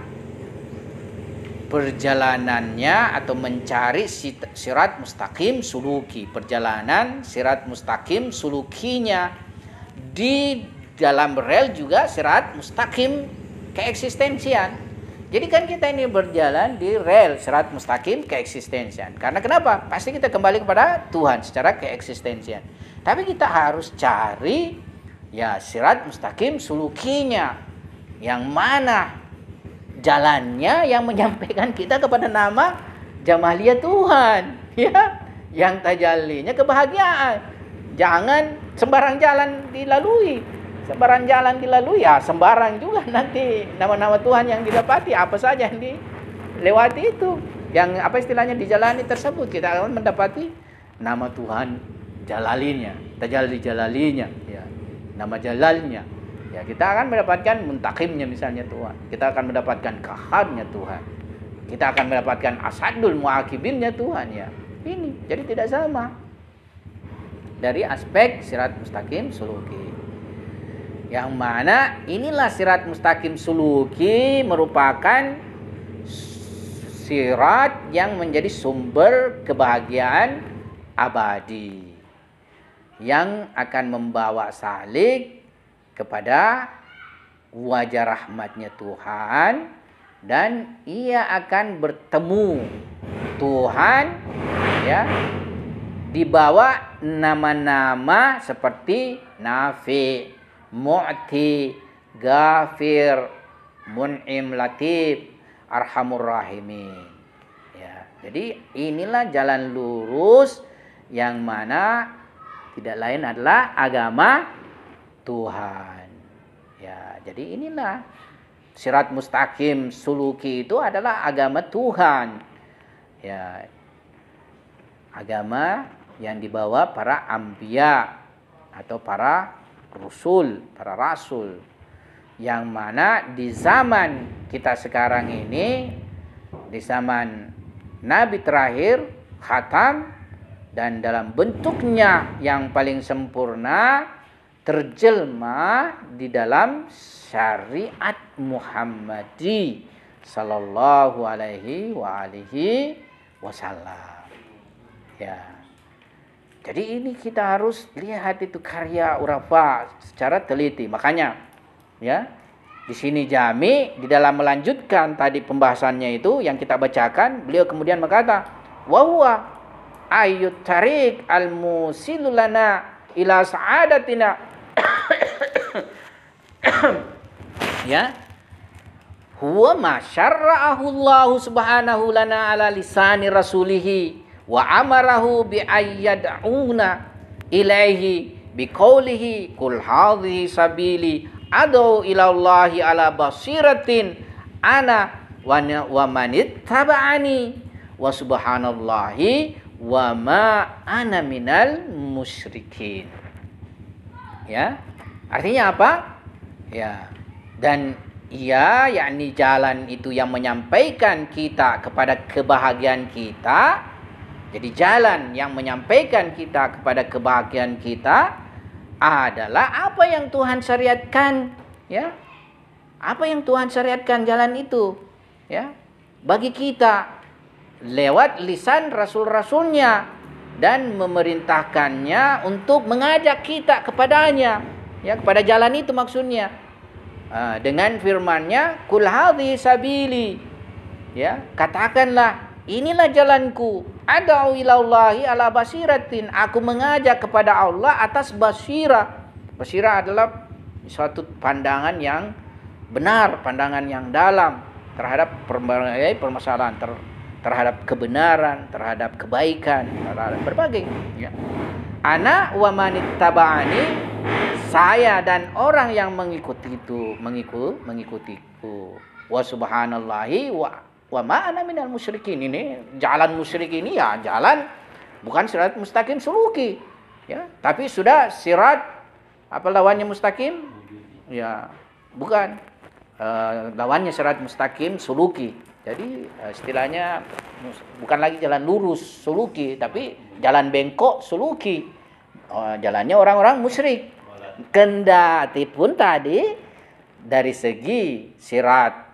perjalanannya atau mencari sirat mustaqim suluki, perjalanan sirat mustaqim sulukinya. Di dalam rel juga sirat mustaqim keeksistensian. Jadi kan kita ini berjalan di rel sirat mustaqim keeksistensian. Karena kenapa? Pasti kita kembali kepada Tuhan secara keeksistensian. Tapi kita harus cari ya sirat mustaqim sulukinya, yang mana jalannya yang menyampaikan kita kepada nama Jamaliyah Tuhan, ya, yang tajallinya kebahagiaan. Jangan sembarang jalan dilalui. Sembarang jalan dilalui ya sembarang juga nanti nama-nama Tuhan yang didapati, apa saja yang dilewati itu, yang apa istilahnya dijalani tersebut, kita akan mendapati nama Tuhan jalalinya, tajalli jalalinya, ya, nama jalalnya, ya, kita akan mendapatkan muntakimnya misalnya Tuhan, kita akan mendapatkan kaharnya Tuhan, kita akan mendapatkan asadul muakibinnya Tuhan, ya. Ini jadi tidak sama dari aspek sirat mustaqim suluki. Yang mana inilah sirat mustaqim suluki merupakan sirat yang menjadi sumber kebahagiaan abadi, yang akan membawa salik kepada wajah rahmatnya Tuhan, dan ia akan bertemu Tuhan, ya, dibawa nama-nama seperti Nafi, Mu'ti, Ghafir, Mun'im, Latif, Arhamur Rahimin. Ya, jadi inilah jalan lurus yang mana tidak lain adalah agama Tuhan. Ya, jadi inilah sirat mustaqim suluki itu adalah agama Tuhan. Ya, agama yang dibawa para anbiya atau para rasul, yang mana di zaman kita sekarang ini, di zaman Nabi terakhir khatam, dan dalam bentuknya yang paling sempurna terjelma di dalam syariat Muhammadi sallallahu alaihi wasallam. Ya. Jadi ini kita harus lihat itu karya Urafa secara teliti. Makanya, ya, di sini Jami di dalam melanjutkan tadi pembahasannya itu yang kita bacakan, beliau kemudian berkata, wa huwa ayyut tariq al-musilulana ila sa'adatina. Ya. Huwa ma syarra'ahu Allah subhanahu lana ala lisani rasulihi wa amarahu bi ayyad'una ilaihi bi qawlihi kul hadhihi sabili ad'u ila Allahi ala basiratin ana wa manittaba'ani wa subhanallahi wa ma ana minal musyrikin. Ya, artinya apa? Ya, dan ia, yakni jalan itu yang menyampaikan kita kepada kebahagiaan kita, Jadi jalan yang menyampaikan kita kepada kebahagiaan kita adalah apa yang Tuhan syariatkan, ya. Apa yang Tuhan syariatkan jalan itu, ya. Bagi kita lewat lisan rasul-rasulnya dan memerintahkannya untuk mengajak kita kepadanya, ya, kepada jalan itu maksudnya. Dengan firman-Nya, "Qul hadhihi sabili." Ya, katakanlah, inilah jalanku, ad'u ilallahi ala basiratin, aku mengajak kepada Allah atas basirah. Basirah adalah suatu pandangan yang benar, pandangan yang dalam terhadap permasalahan, terhadap kebenaran, terhadap kebaikan, terhadap berbagai, ya. Ana wa manittaba'ani, saya dan orang yang mengikutiku. Wa subhanallahi wa ma ana minal musyrikin. Ini jalan musyrik ini ya jalan bukan sirat mustaqim suluki, ya, tapi sudah sirat apa lawannya mustaqim? Ya, bukan. Lawannya sirat mustaqim suluki. Jadi istilahnya bukan lagi jalan lurus suluki, tapi jalan bengkok suluki. Jalannya orang-orang musyrik. Kendati pun tadi dari segi sirat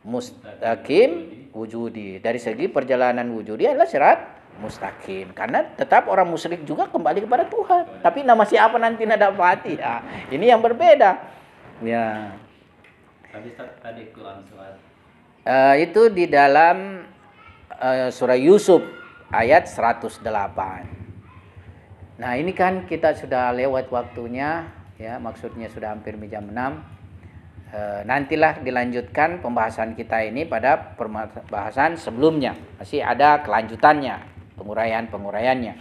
mustaqim wujudi, dari segi perjalanan wujudi adalah sirat mustaqim, karena tetap orang musyrik juga kembali kepada Tuhan. Tapi nama siapa nanti nak dapati, ya, ini yang berbeda, ya. Tapi tadi Quran surat Itu di dalam surah Yusuf ayat 108. Nah, ini kan kita sudah lewat waktunya, ya, maksudnya sudah hampir jam 6. Nantilah dilanjutkan pembahasan kita ini pada pembahasan sebelumnya. Masih ada kelanjutannya, penguraiannya.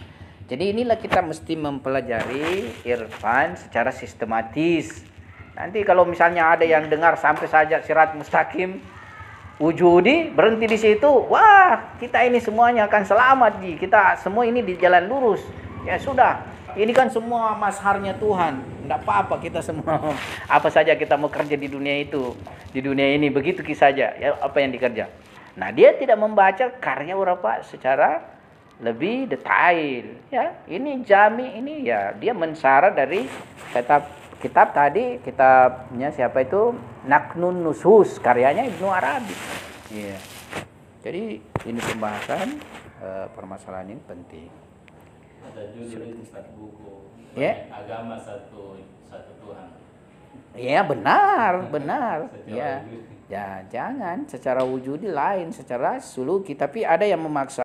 Jadi inilah kita mesti mempelajari irfan secara sistematis. Nanti kalau misalnya ada yang dengar sampai saja sirat mustaqim wujudi berhenti di situ, wah, kita ini semuanya akan selamat, Ji. Kita semua ini di jalan lurus. Ya sudah, ini kan semua mazharnya Tuhan. Tidak apa-apa, kita semua apa saja kita mau kerja di dunia itu, di dunia ini begitu saja, ya, apa yang dikerja. Nah, dia tidak membaca karya berapa secara lebih detail, ya. Ini jami ini, ya, dia mensyarat dari kitab tadi, kitabnya siapa itu? Naknun Nusus, karyanya Ibnu Arabi. Iya. Jadi ini pembahasan permasalahan ini penting. ada judul itu satu buku, Ya. agama satu Tuhan. Ya, benar. Secara Ya. wujud. Ya, jangan secara wujudi lain, secara suluki, tapi ada yang memaksa